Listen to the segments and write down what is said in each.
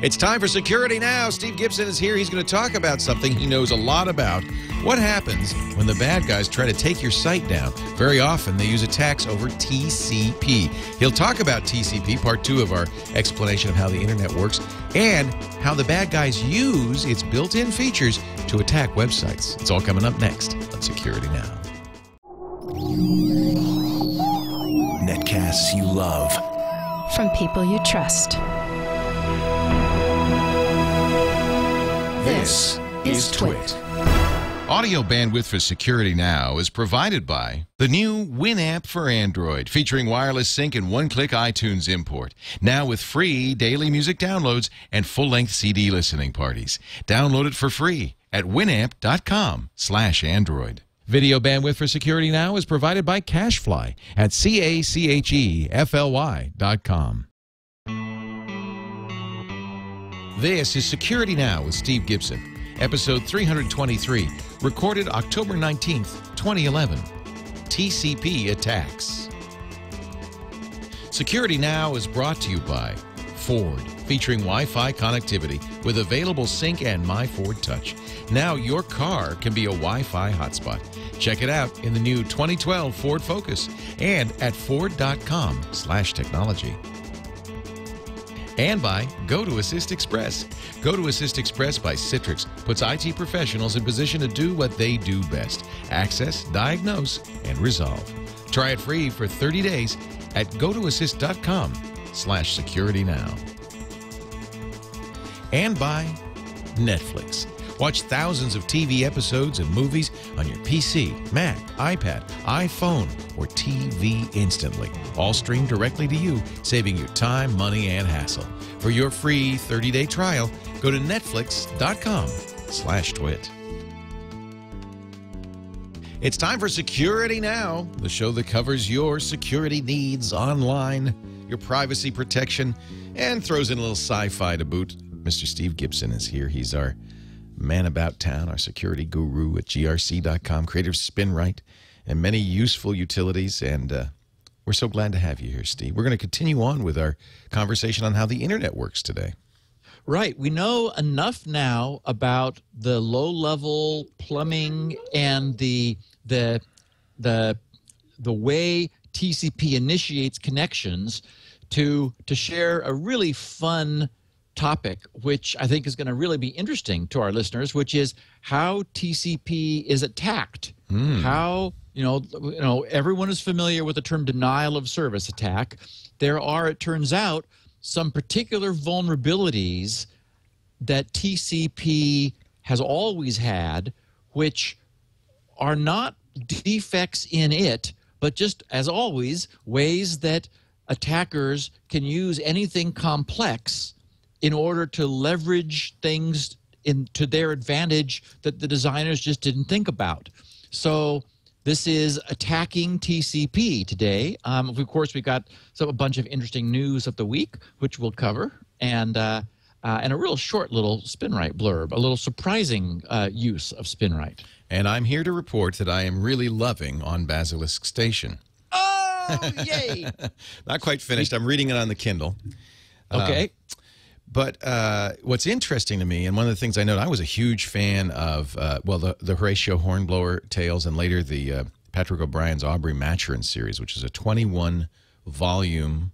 It's time for Security Now. Steve Gibson is here. He's going to talk about something he knows a lot about. What happens when the bad guys try to take your site down? Very often they use attacks over TCP. He'll talk about TCP, part 2 of our explanation of how the internet works, and how the bad guys use its built-in features to attack websites. It's all coming up next on Security Now. Netcasts you love. From people you trust. This is Twit. Audio bandwidth for Security Now is provided by the new WinAmp for Android, featuring wireless sync and one-click iTunes import. Now with free daily music downloads and full-length CD listening parties. Download it for free at winamp.com/Android. Video bandwidth for Security Now is provided by CacheFly at CacheFly.com. This is Security Now with Steve Gibson, episode 323, recorded October 19th, 2011. TCP attacks. Security Now is brought to you by Ford, featuring Wi-Fi connectivity with available sync and My Ford Touch. Now your car can be a Wi-Fi hotspot. Check it out in the new 2012 Ford Focus and at Ford.com/technology. And by GoToAssist Express. GoToAssist Express by Citrix puts IT professionals in position to do what they do best: access, diagnose, and resolve. Try it free for 30 days at GoToAssist.com/securitynow. And by Netflix. Watch thousands of TV episodes and movies on your PC, Mac, iPad, iPhone, or TV instantly. All streamed directly to you, saving you time, money, and hassle. For your free 30-day trial, go to netflix.com/twit. It's time for Security Now, the show that covers your security needs online, your privacy protection, and throws in a little sci-fi to boot. Mr. Steve Gibson is here. He's our man about town, our security guru at grc.com, creator of Spinrite, and many useful utilities. And we're so glad to have you here, Steve. We're going to continue on with our conversation on how the internet works today. Right. We know enough now about the low-level plumbing and the way TCP initiates connections to share a really fun topic, which I think is going to really be interesting to our listeners, which is how TCP is attacked. How, everyone is familiar with the term denial of service attack. There are, it turns out, some particular vulnerabilities that TCP has always had, which are not defects in it, but just, as always, ways that attackers can use anything complex in order to leverage things to their advantage that the designers just didn't think about. So this is attacking TCP today. Of course, we've got a bunch of interesting news of the week, which we'll cover, and a real short little Spinrite blurb, a little surprising use of Spinrite. And I'm here to report that I am really loving On Basilisk Station. Oh, yay! Not quite finished. I'm reading it on the Kindle. Okay. But what's interesting to me, and one of the things I know, I was a huge fan of, the Horatio Hornblower tales, and later the Patrick O'Brien's Aubrey Maturin series, which is a 21-volume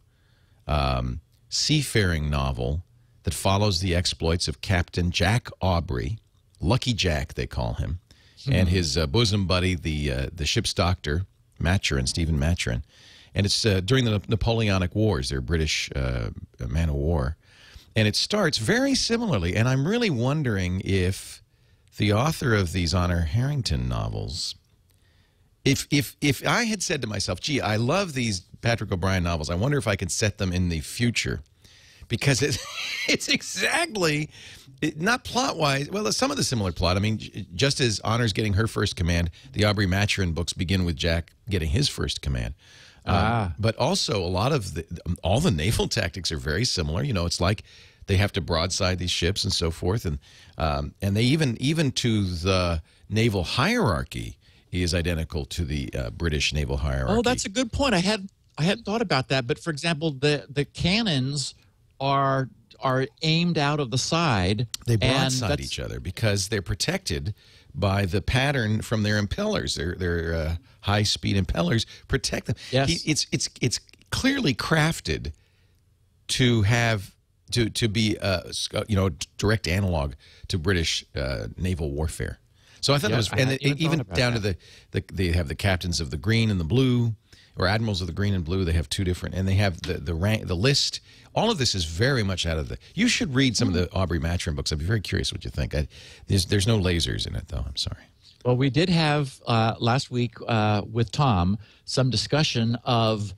seafaring novel that follows the exploits of Captain Jack Aubrey, Lucky Jack they call him, and his bosom buddy, the ship's doctor, Maturin, Stephen Maturin. And it's during the Napoleonic Wars, they're British man of war. And it starts very similarly, and I'm really wondering if the author of these Honor Harrington novels, if I had said to myself, gee, I love these Patrick O'Brien novels, I wonder if I could set them in the future. Because it's exactly, not plot-wise, well, some of the similar plot. I mean, just as Honor's getting her first command, the Aubrey Maturin books begin with Jack getting his first command. But also a lot of all the naval tactics are very similar. It's like they have to broadside these ships and so forth, and they even to the naval hierarchy is identical to the British naval hierarchy. Oh, that's a good point. I hadn't thought about that. But for example, the cannons are are aimed out of the side. They broadside each other because they're protected by the pattern from their impellers. Their high-speed impellers protect them. Yes. It's clearly crafted to have to be direct analog to British naval warfare. So I thought it was, and even down to they have the captains of the green and the blue, or admirals of the green and blue. They have two different, and they have the rank, the list. All of this is very much out of the. You should read some of the Aubrey Maturin books. I'd be very curious what you think. There's no lasers in it, though. I'm sorry. Well, we did have last week with Tom some discussion of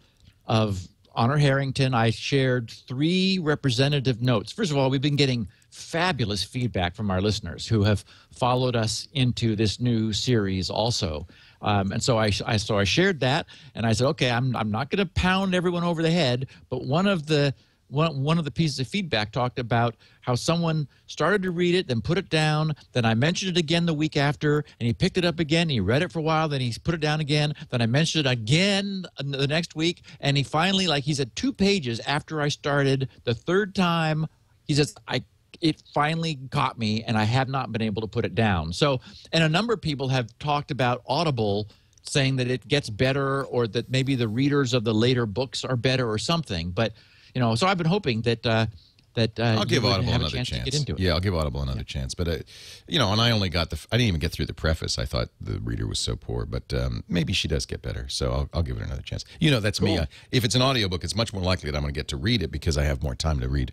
Honor Harrington. I shared 3 representative notes. First of all, we've been getting fabulous feedback from our listeners who have followed us into this new series also. And so I shared that, and I said, okay, I'm not going to pound everyone over the head, but one of the pieces of feedback talked about how someone started to read it, then put it down, then I mentioned it again the week after, and he picked it up again, he read it for a while, then he put it down again, then I mentioned it again the next week, and he finally, he's at 2 pages after I started, the 3rd time, he says, it finally got me, and I have not been able to put it down. So, and a number of people have talked about Audible, saying that it gets better, or that maybe the readers of the later books are better, or something. But so I've been hoping that I'll give Audible have another chance to get into it. Yeah, I'll give Audible another chance. But and I only got I didn't even get through the preface. I thought the reader was so poor. But maybe she does get better. So I'll give it another chance. That's cool. me. If it's an audiobook, it's much more likely that I'm going to get to read it because I have more time to read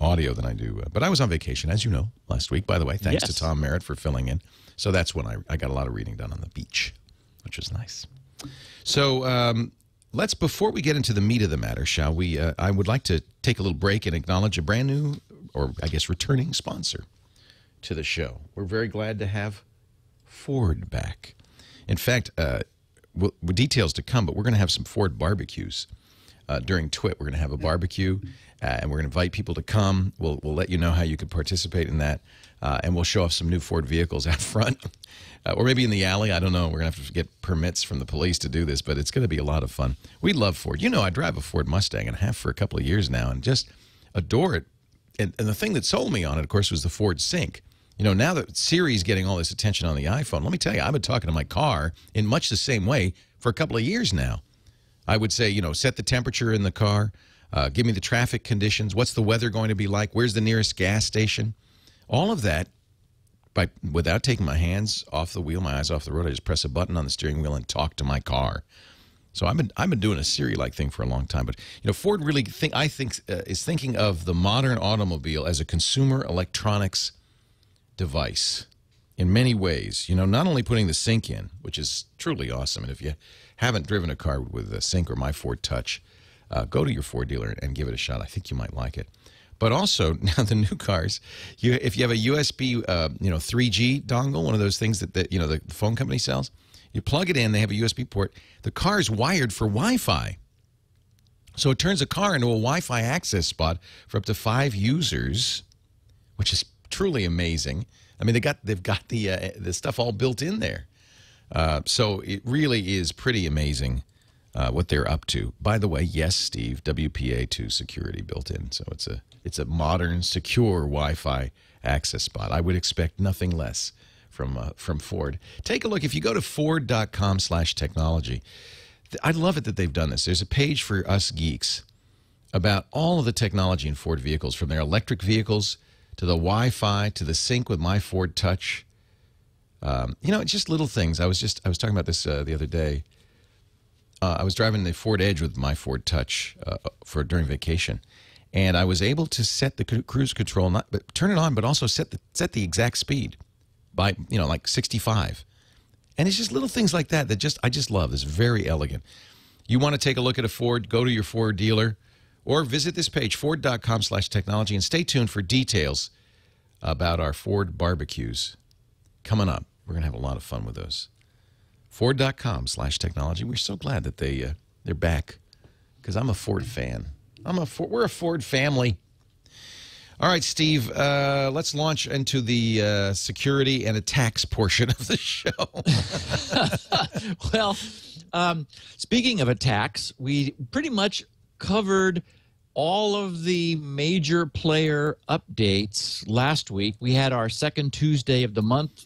audio than I do. But I was on vacation, as you know, last week. By the way, thanks to Tom Merritt for filling in. So that's when I got a lot of reading done on the beach, which was nice. So before we get into the meat of the matter, shall we? I would like to take a little break and acknowledge a brand new, or I guess returning sponsor to the show. We're very glad to have Ford back. In fact, details to come, but we're going to have some Ford barbecues during TWIT. We're going to have a barbecue, and we're going to invite people to come. We'll let you know how you can participate in that, and we'll show off some new Ford vehicles out front. Or maybe in the alley. I don't know. We're going to have to get permits from the police to do this, but it's going to be a lot of fun. We love Ford. I drive a Ford Mustang, and I have for a couple of years now, and just adore it. And the thing that sold me on it, of course, was the Ford Sync. Now that Siri's getting all this attention on the iPhone, let me tell you, I've been talking to my car in much the same way for a couple of years now. I would say, set the temperature in the car, give me the traffic conditions, what's the weather going to be like, where's the nearest gas station, all of that. Without taking my hands off the wheel, my eyes off the road, I just press a button on the steering wheel and talk to my car. So I've been doing a Siri-like thing for a long time. But Ford really is thinking of the modern automobile as a consumer electronics device in many ways. Not only putting the Sync in, which is truly awesome. And if you haven't driven a car with a Sync or my Ford Touch, go to your Ford dealer and give it a shot. I think you might like it. But also, now the new cars, if you have a USB 3G dongle, one of those things that the phone company sells, you plug it in, they have a USB port. The car is wired for Wi-Fi. So it turns a car into a Wi-Fi access spot for up to 5 users, which is truly amazing. I mean, they've got the stuff all built in there. So it really is pretty amazing what they're up to. By the way, yes, Steve, WPA2 security built in. So it's a modern, secure Wi-Fi access spot. I would expect nothing less from Ford. Take a look. If you go to Ford.com/technology, I love it that they've done this. There's a page for us geeks about all of the technology in Ford vehicles, from their electric vehicles to the Wi-Fi to the Sync with my Ford Touch. It's just little things. I was talking about this the other day. I was driving the Ford Edge with my Ford Touch during vacation, and I was able to set the cruise control, turn it on, but also set the exact speed by like 65. And it's just little things like that I just love. It's very elegant. You want to take a look at a Ford? Go to your Ford dealer, or visit this page, Ford.com/technology, and stay tuned for details about our Ford barbecues coming up. We're going to have a lot of fun with those. Ford.com/technology. We're so glad that they're back, because I'm a Ford fan. We're a Ford family. All right, Steve, let's launch into the security and attacks portion of the show. Well, speaking of attacks, we pretty much covered all of the major player updates last week. We had our second Tuesday of the month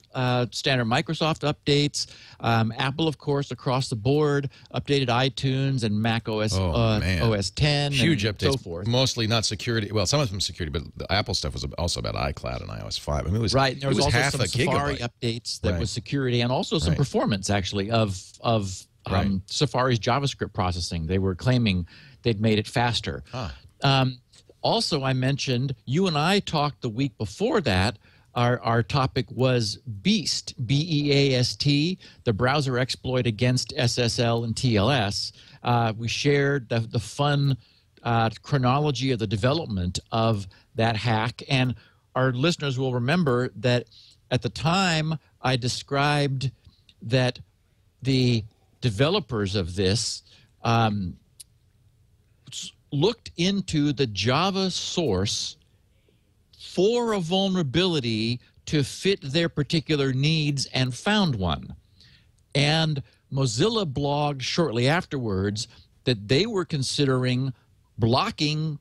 standard Microsoft updates. Apple, of course, across the board, updated iTunes and Mac OS, OS 10, huge and updates, so forth. Mostly not security. Well, some of them security, but the Apple stuff was also about iCloud and iOS 5. I mean, it was right. There was also half some a Safari gigabyte. updates that was security, and also some performance actually of Safari's JavaScript processing. They were claiming they'd made it faster. Also, I mentioned, you and I talked the week before that. Our topic was Beast, B-E-A-S-T, the browser exploit against SSL and TLS. We shared the fun chronology of the development of that hack. And our listeners will remember that at the time I described that the developers of this looked into the Java source for a vulnerability to fit their particular needs and found one. And Mozilla blogged shortly afterwards that they were considering blocking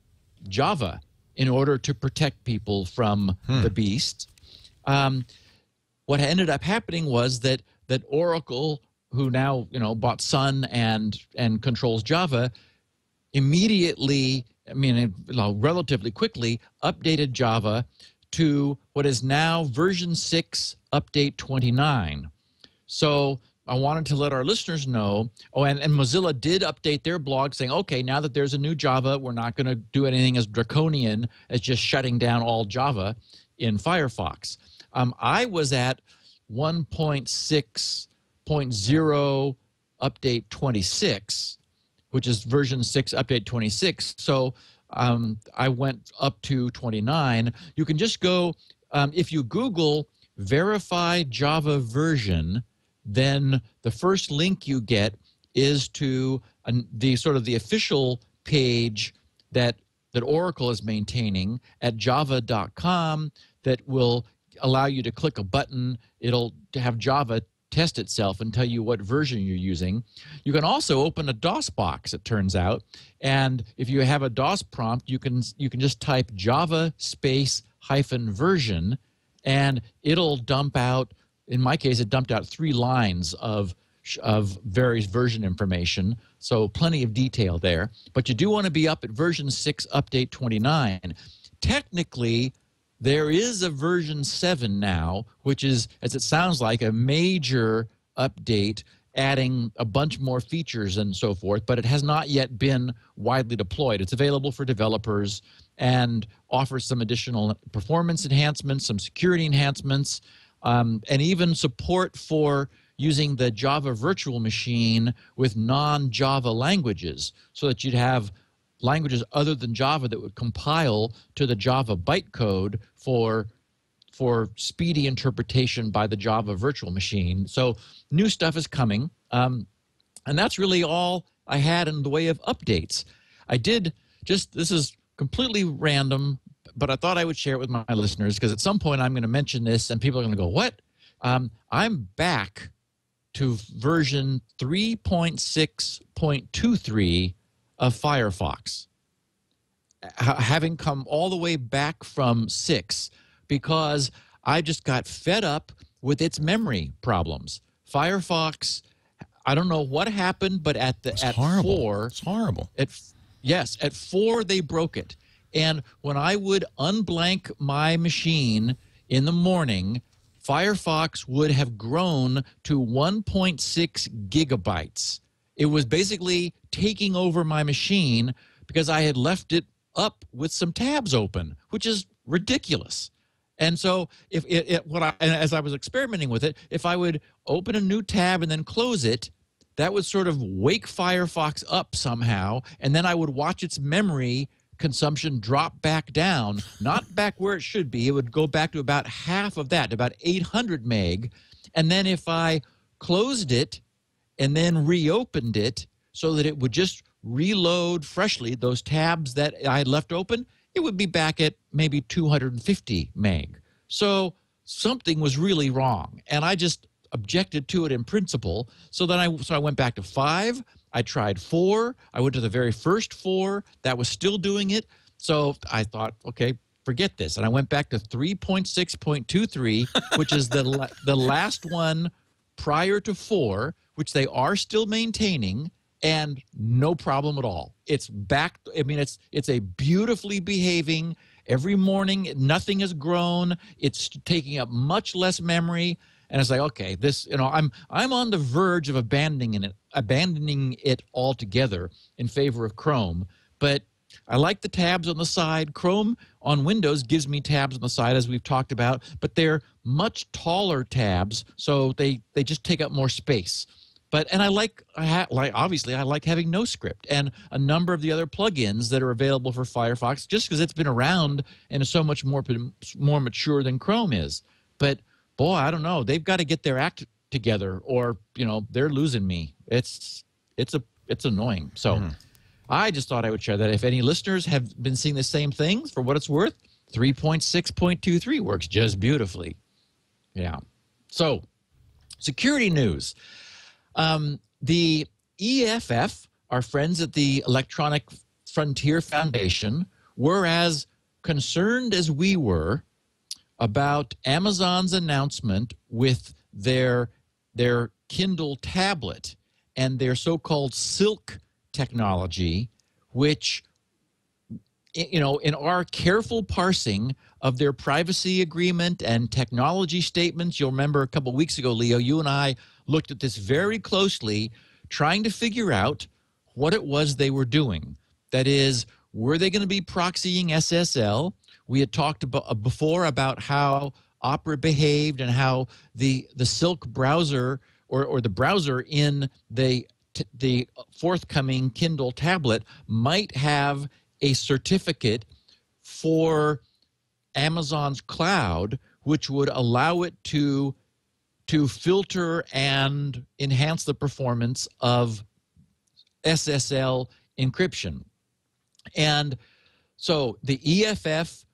Java in order to protect people from the beast. What ended up happening was that Oracle, who now bought SYN and controls Java, immediately, relatively quickly, updated Java to what is now version 6, update 29. So I wanted to let our listeners know, and Mozilla did update their blog saying, okay, now that there's a new Java, we're not going to do anything as draconian as just shutting down all Java in Firefox. I was at 1.6.0 update 26, which is version 6, update 26. So I went up to 29. You can just go, if you Google verify Java version, then the first link you get is to the official page that Oracle is maintaining at java.com that will allow you to click a button. It'll have Java test itself and tell you what version you're using. You can also open a DOS box, it turns out, and if you have a DOS prompt, you can just type Java space -version, and it'll dump out. In my case, it dumped out 3 lines of various version information, so plenty of detail there. But you do want to be up at version 6, update 29. Technically, there is a version 7 now, which is, as it sounds like, a major update, adding a bunch more features and so forth, but it has not yet been widely deployed. It's available for developers and offers some additional performance enhancements, some security enhancements, and even support for using the Java virtual machine with non-Java languages, so that you'd have languages other than Java that would compile to the Java bytecode for speedy interpretation by the Java virtual machine. So new stuff is coming. And that's really all I had in the way of updates. I did this is completely random, but I thought I would share it with my listeners because at some point I'm going to mention this and people are going to go, what? I'm back to version 3.6.23 of Firefox, having come all the way back from 6 because I just got fed up with its memory problems. Firefox, I don't know what happened, but at 4, it's horrible. At 4 they broke it, and when I would unblank my machine in the morning, Firefox would have grown to 1.6 gigabytes. It was basically taking over my machine because I had left it up with some tabs open, which is ridiculous. And so as I was experimenting with it, if I would open a new tab and then close it, that would sort of wake Firefox up somehow, and then I would watch its memory consumption drop back down, not back where it should be. It would go back to about half of that, about 800 meg. And then if I closed it and then reopened it so that it would just reload freshly those tabs that I had left open, it would be back at maybe 250 meg. So something was really wrong, and I just objected to it in principle. So then I went back to 5, I tried 4. I went to the very first 4. That was still doing it. So I thought, okay, forget this. And I went back to 3.6.23, which is the last one prior to 4, which they are still maintaining, and no problem at all. It's back. I mean, it's a beautifully behaving. Every morning, nothing has grown. It's taking up much less memory. And it's like, okay, this, I'm on the verge of abandoning it altogether in favor of Chrome. But I like the tabs on the side. Chrome on Windows gives me tabs on the side, as we've talked about, but they're much taller tabs, so they just take up more space. And obviously I like having NoScript and a number of the other plugins that are available for Firefox, just because it's been around and is so much more mature than Chrome is. But boy, I don't know. They've got to get their act together, or they're losing me. It's annoying. So I just thought I would share that. If any listeners have been seeing the same things, for what it's worth, 3.6.23 works just beautifully. Yeah. So, security news. The EFF, our friends at the Electronic Frontier Foundation, were as concerned as we were about Amazon's announcement with their Kindle tablet and their so-called Silk technology, which, in our careful parsing of their privacy agreement and technology statements, you'll remember a couple of weeks ago, Leo, you and I looked at this very closely, trying to figure out what it was they were doing. That is, were they going to be proxying SSL? We had talked before about how Opera behaved and how the Silk browser or the browser in the forthcoming Kindle tablet might have a certificate for Amazon's cloud, which would allow it to filter and enhance the performance of SSL encryption. And so the EFF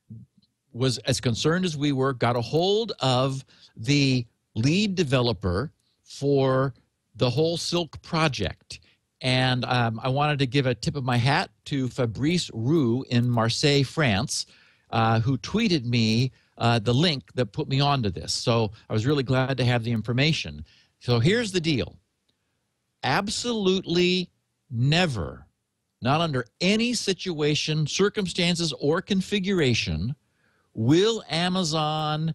was as concerned as we were, got a hold of the lead developer for the whole Silk project. And I wanted to give a tip of my hat to Fabrice Roux in Marseille, France, who tweeted me the link that put me onto this. So I was really glad to have the information. So here's the deal. Absolutely never, not under any situation, circumstances, or configuration, will Amazon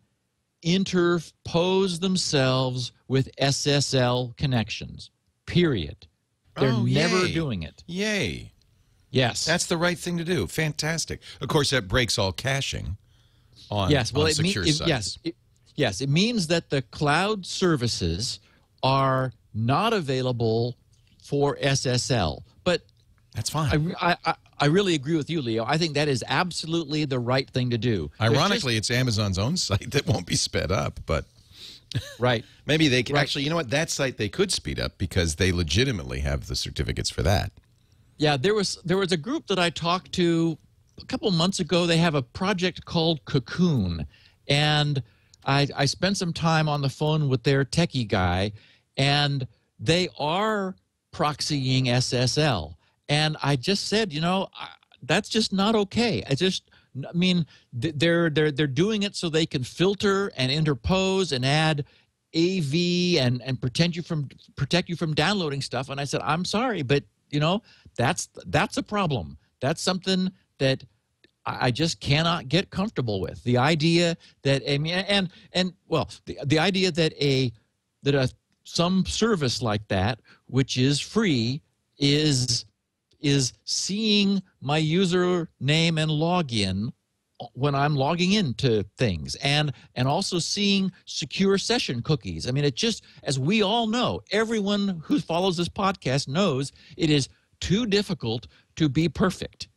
interpose themselves with SSL connections, period. They're never doing it. Yay. Yes. That's the right thing to do. Fantastic. Of course, that breaks all caching on secure sites. Yes, it means that the cloud services are not available for SSL. But that's fine. I really agree with you, Leo. I think that is absolutely the right thing to do. Ironically, it's Amazon's own site that won't be sped up, but right. Maybe they can actually, you know what, that site they could speed up because they legitimately have the certificates for that. Yeah, there was a group that I talked to a couple months ago. They have a project called Cocoon, and I spent some time on the phone with their techie guy, and they are proxying SSL. And I just said, that's just not okay. I mean, they're doing it so they can filter and interpose and add AV and protect you from downloading stuff. And I said, I'm sorry, but that's a problem. That's something that I just cannot get comfortable with. The idea that the idea that some service like that, which is free, is seeing my username and login when I'm logging into things, and also seeing secure session cookies. I mean, it just, as we all know, everyone who follows this podcast knows, it is too difficult to be perfect.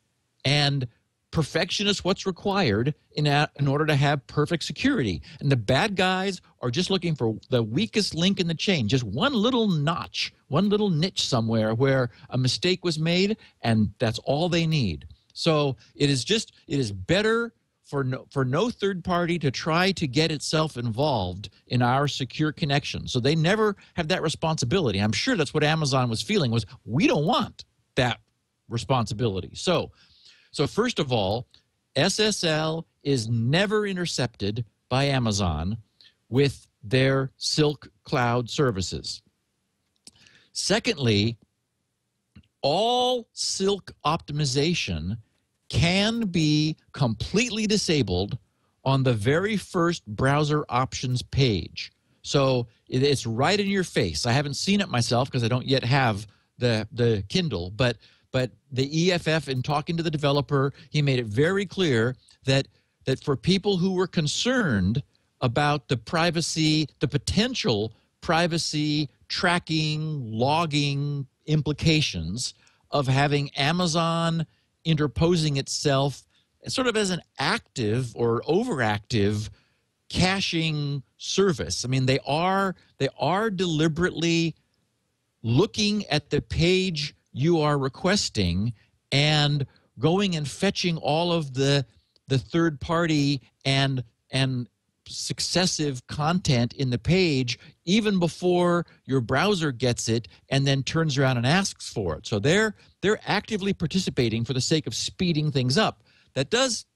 And perfection is what's required in order to have perfect security. And the bad guys are just looking for the weakest link in the chain, just one little notch, one little niche somewhere where a mistake was made, and that's all they need. So it is better for no third party to try to get itself involved in our secure connection. So they never have that responsibility. I'm sure that's what Amazon was feeling, was we don't want that responsibility. So first of all, SSL is never intercepted by Amazon with their Silk cloud services. Secondly, all Silk optimization can be completely disabled on the very first browser options page. So it's right in your face. I haven't seen it myself because I don't yet have the Kindle, but the EFF, in talking to the developer, he made it very clear that for people who were concerned about the privacy, the potential privacy tracking, logging implications of having Amazon interposing itself sort of as an active or overactive caching service. I mean, they are deliberately looking at the page you are requesting and going and fetching all of the third party and successive content in the page even before your browser gets it and then turns around and asks for it. So they're actively participating for the sake of speeding things up. That does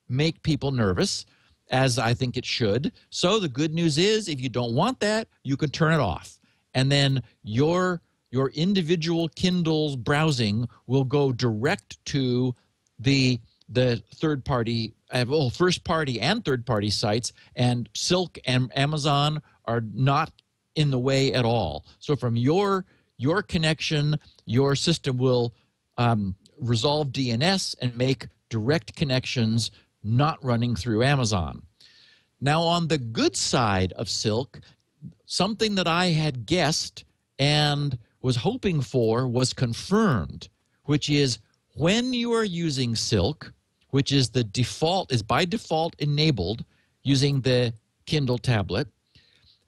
make people nervous, as I think it should. So the good news is, if you don't want that, you can turn it off. And then your individual Kindle's browsing will go direct to the third party, well, first party and third party sites, and Silk and Amazon are not in the way at all. So from your connection, your system will resolve DNS and make direct connections, not running through Amazon. Now, on the good side of Silk, something that I had guessed and was hoping for was confirmed, which is when you are using Silk, which is by default enabled using the Kindle tablet,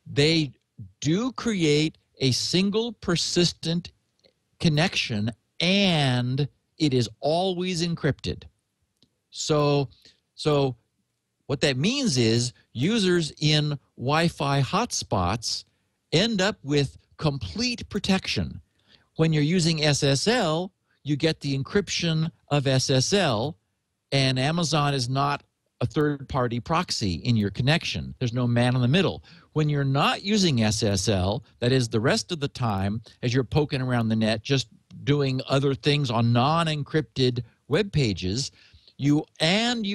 they do create a single persistent connection, and it is always encrypted. So what that means is users in Wi-Fi hotspots end up with complete protection. When you're using SSL, you get the encryption of SSL, and Amazon is not a third-party proxy in your connection. There's no man in the middle. When you're not using SSL, that is the rest of the time, as you're poking around the net, just doing other things on non-encrypted web pages, you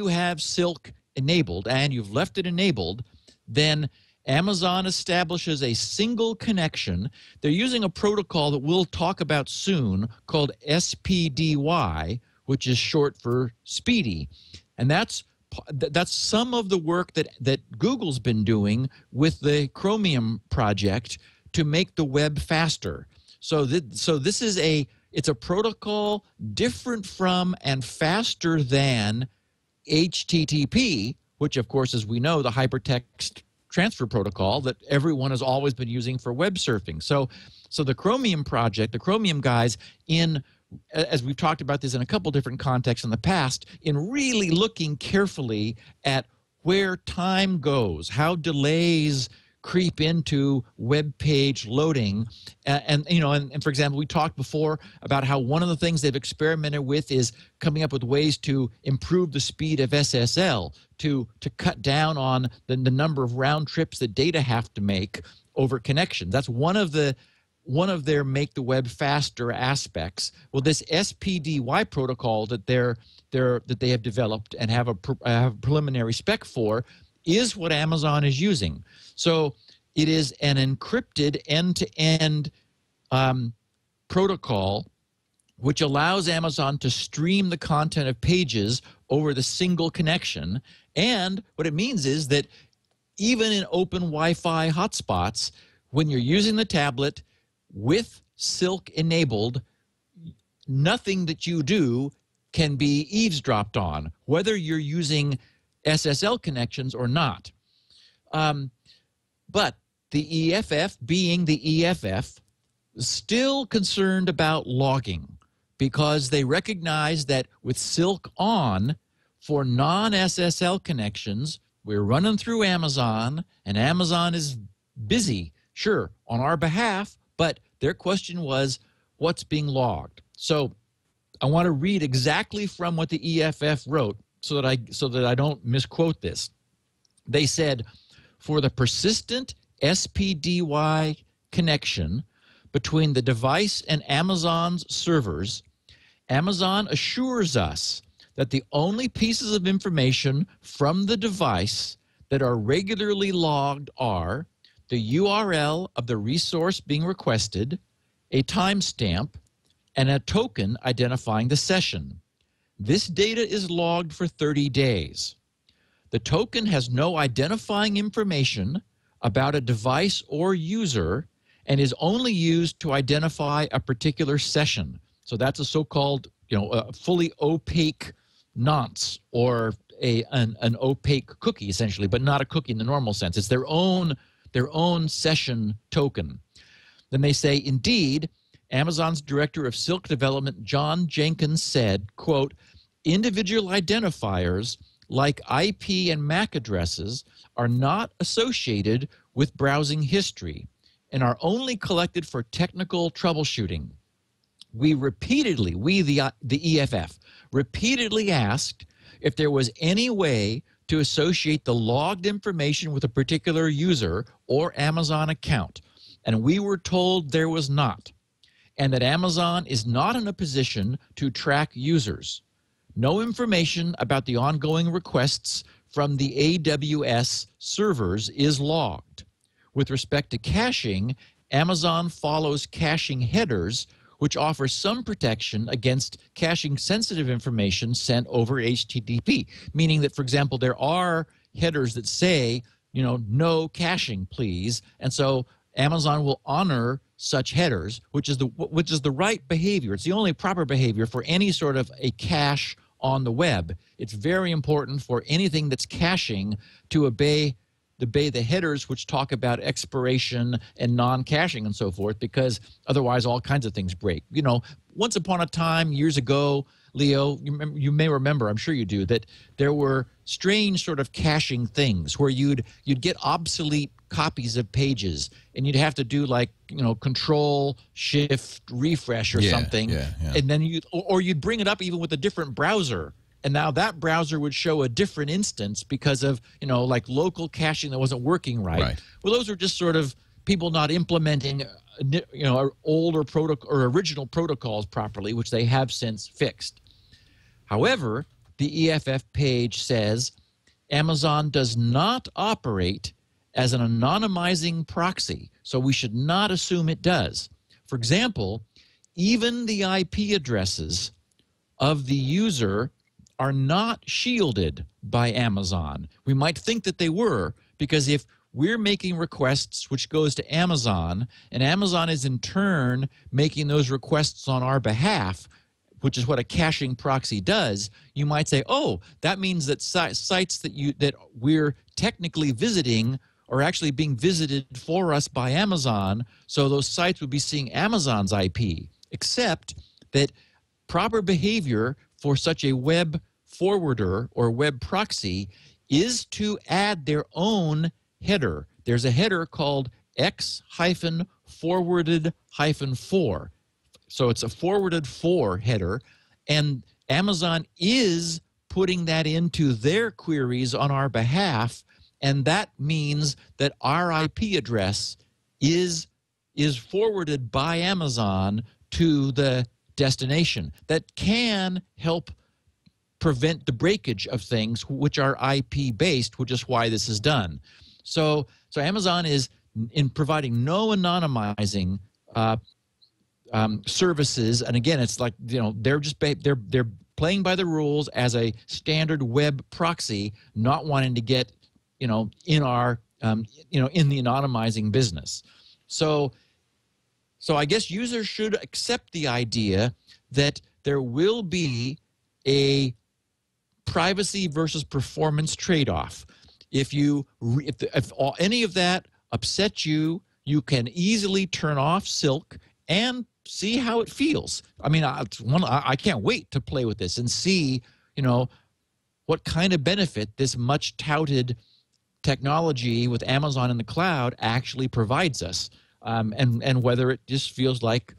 have Silk enabled, and you've left it enabled, then Amazon establishes a single connection. They're using a protocol that we'll talk about soon called SPDY, which is short for Speedy. And that's some of the work that Google's been doing with the Chromium project to make the web faster. So this is it's a protocol different from and faster than HTTP, which of course, as we know, the hypertext transfer protocol that everyone has always been using for web surfing. So the Chromium project, the Chromium guys, as we've talked about this in a couple different contexts in the past, in really looking carefully at where time goes, how delays creep into web page loading, and for example, we talked before about how one of the things they've experimented with is coming up with ways to improve the speed of SSL to cut down on the number of round trips that data have to make over connections. That's one of their make the web faster aspects. Well, this SPDY protocol that they have developed and have a preliminary spec for is what Amazon is using. So it is an encrypted end-to-end protocol which allows Amazon to stream the content of pages over the single connection. And what it means is that even in open Wi-Fi hotspots, when you're using the tablet with Silk enabled, nothing that you do can be eavesdropped on, whether you're using SSL connections or not. But the EFF, being the EFF, is still concerned about logging, because they recognize that with Silk on, for non-SSL connections, we're running through Amazon, and Amazon is busy, sure, on our behalf, but their question was, what's being logged? So I want to read exactly from what the EFF wrote so that I don't misquote this. They said, for the persistent SPDY connection between the device and Amazon's servers, Amazon assures us that the only pieces of information from the device that are regularly logged are the URL of the resource being requested, a timestamp, and a token identifying the session. This data is logged for 30 days. The token has no identifying information about a device or user and is only used to identify a particular session. So that's a so-called, a fully opaque nonce, or an opaque cookie, essentially, but not a cookie in the normal sense. It's their own session token. Then they say, indeed, Amazon's director of Silk development, John Jenkins, said, quote, individual identifiers like IP and MAC addresses are not associated with browsing history and are only collected for technical troubleshooting. We the EFF, repeatedly asked if there was any way to associate the logged information with a particular user or Amazon account, and we were told there was not, and that Amazon is not in a position to track users. No information about the ongoing requests from the AWS servers is logged. With respect to caching, Amazon follows caching headers, which offer some protection against caching sensitive information sent over HTTP, meaning that, for example, there are headers that say, no caching, please, and so Amazon will honor such headers, which is the right behavior. It's the only proper behavior for any sort of a cache on the web. It's very important for anything that's caching to obey the headers, which talk about expiration and non-caching and so forth, because otherwise all kinds of things break. Once upon a time, years ago, Leo, you may remember, I'm sure you do, that there were strange sort of caching things where you'd get obsolete copies of pages, and you'd have to do Control Shift Refresh or something, and then you'd bring it up even with a different browser, and now that browser would show a different instance because of local caching that wasn't working right. Well, those are just sort of people not implementing older protocol or original protocols properly, which they have since fixed. However, the EFF page says Amazon does not operate as an anonymizing proxy, so we should not assume it does. For example, even the IP addresses of the user are not shielded by Amazon. We might think that they were, because if we're making requests which goes to Amazon, and Amazon is in turn making those requests on our behalf, which is what a caching proxy does, you might say, oh, that means that sites that we're technically visiting are actually being visited for us by Amazon, so those sites would be seeing Amazon's IP, except that proper behavior for such a web forwarder or web proxy is to add their own header. There's a header called x-forwarded-4. So it's a forwarded 4 header, and Amazon is putting that into their queries on our behalf, and that means that our IP address is forwarded by Amazon to the destination. That can help prevent the breakage of things which are IP-based, which is why this is done. So Amazon is in providing no anonymizing services, and again, it's like they're playing by the rules as a standard web proxy, not wanting to get in our in the anonymizing business. So I guess users should accept the idea that there will be a privacy versus performance trade-off. If any of that upsets you, you can easily turn off Silk and see how it feels. I mean, I can't wait to play with this and see, what kind of benefit this much touted technology with Amazon in the cloud actually provides us, and whether it just feels like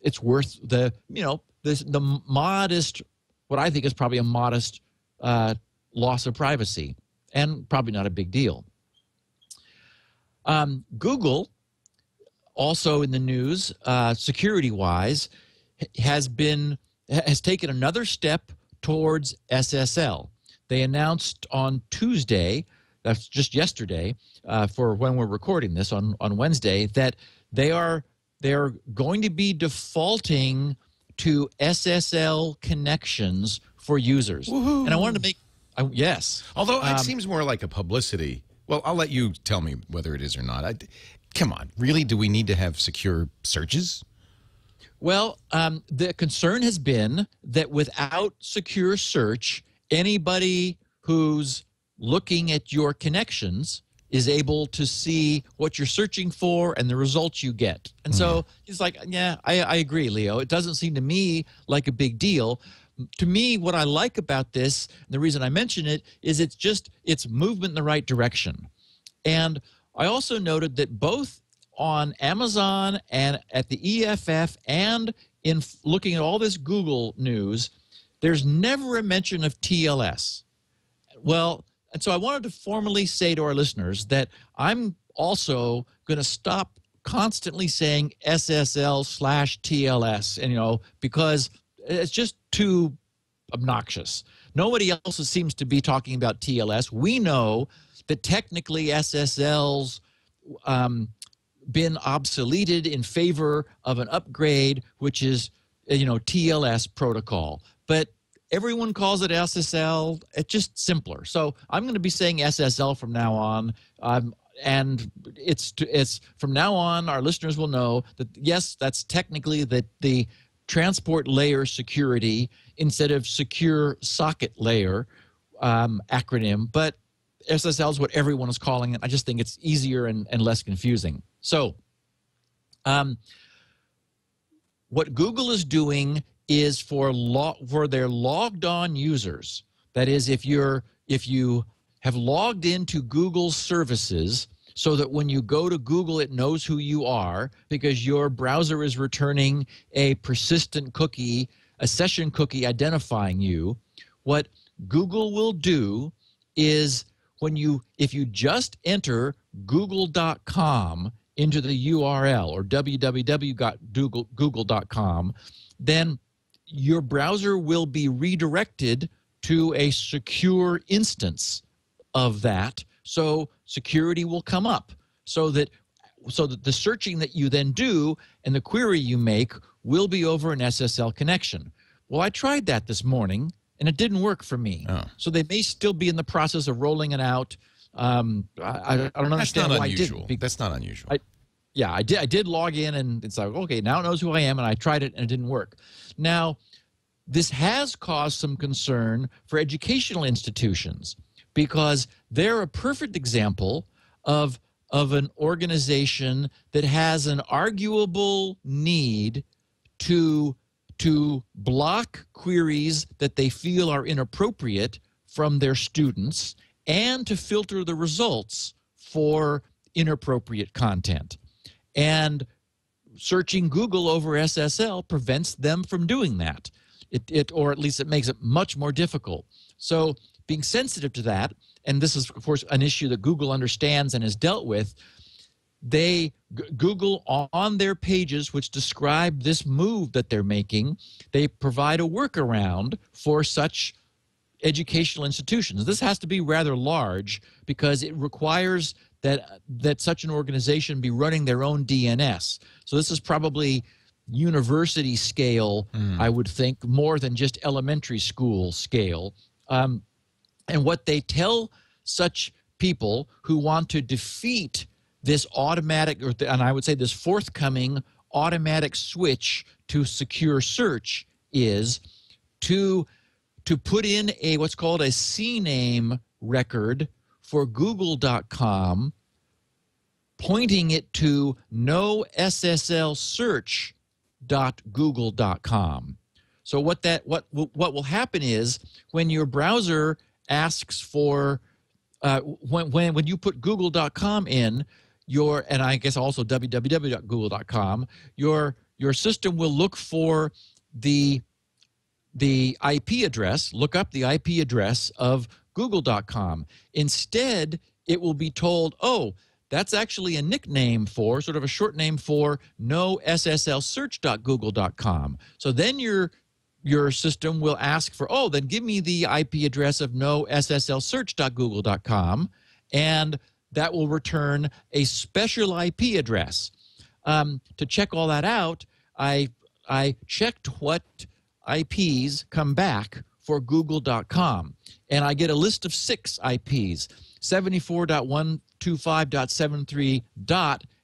it's worth the modest, what I think is probably a modest loss of privacy, and probably not a big deal. Google, also in the news, security-wise, has taken another step towards SSL. They announced on Tuesday, that's just yesterday, for when we're recording this on Wednesday, that they're going to be defaulting to SSL connections for users. Woohoo. And I wanted to make yes. Although it seems more like a publicity. Well, I'll let you tell me whether it is or not. Come on, really? Do we need to have secure searches? Well, the concern has been that without secure search, anybody who's looking at your connections is able to see what you're searching for and the results you get. And so it's like, yeah, I agree, Leo. It doesn't seem to me like a big deal. To me, what I like about this, and the reason I mention it, is it's movement in the right direction. And I also noted that both on Amazon and at the EFF and in looking at all this Google news, there's never a mention of TLS. Well, and so I wanted to formally say to our listeners that I'm also going to stop constantly saying SSL/TLS, and because it's just too obnoxious. Nobody else seems to be talking about TLS. We know that technically SSL's been obsoleted in favor of an upgrade, which is TLS protocol. But everyone calls it SSL. It's just simpler. So I'm going to be saying SSL from now on. And it's from now on, our listeners will know that, yes, that's technically the transport layer security instead of secure socket layer acronym. But SSL is what everyone is calling it. I just think it's easier and less confusing. So what Google is doing is for their logged on users. That is, if you have logged into Google's services so that when you go to Google, it knows who you are because your browser is returning a persistent cookie, a session cookie identifying you. What Google will do is if you just enter google.com into the URL or www.google.com, then your browser will be redirected to a secure instance of that. So security will come up so that the searching that you then do and the query you make will be over an SSL connection. Well, I tried that this morning, and it didn't work for me. Oh. So they may still be in the process of rolling it out. I don't understand why I didn't. That's not unusual. I did log in, and it's like, okay, now it knows who I am, and I tried it, and it didn't work. Now, this has caused some concern for educational institutions because they're a perfect example of an organization that has an arguable need to block queries that they feel are inappropriate from their students and to filter the results for inappropriate content. And searching Google over SSL prevents them from doing that. Or at least it makes it much more difficult. So being sensitive to that, and this is, of course, an issue that Google understands and has dealt with, Google on their pages which describe this move that they're making, they provide a workaround for such educational institutions. This has to be rather large because it requires that such an organization be running their own DNS. So this is probably university scale, I would think, more than just elementary school scale. And what they tell such people who want to defeat this automatic, and I would say this forthcoming automatic switch to secure search is to put in what's called a CNAME record for google.com, pointing it to noSSLsearch.google.com. So what will happen is when your browser asks for when you put google.com in and I guess also www.google.com, your system will look for the IP address, look up the IP address of google.com. Instead, it will be told, oh, that's actually a nickname for, sort of a short name for no SSL search.google.com. So then your system will ask for, oh, then give me the IP address of no SSL search.google.com, and that will return a special IP address. To check all that out, I checked what IPs come back for google.com, and I get a list of 6 IPs, 74.125.73.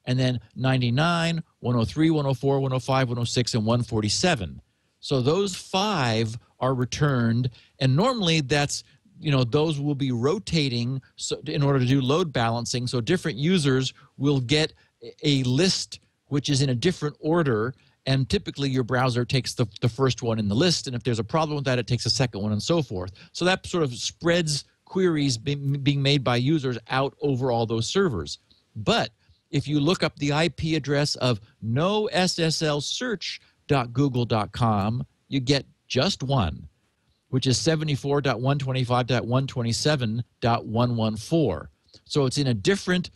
And then 99, 103, 104, 105, 106, and 147. So those 5 are returned, and normally that's, those will be rotating in order to do load balancing, so different users will get a list which is in a different order, and typically your browser takes the first one in the list, and if there's a problem with that, it takes a second one, and so forth. So that sort of spreads queries being made by users out over all those servers. But if you look up the IP address of no SSL search.google.com, you get just one, which is 74.125.127.114. So it's in a different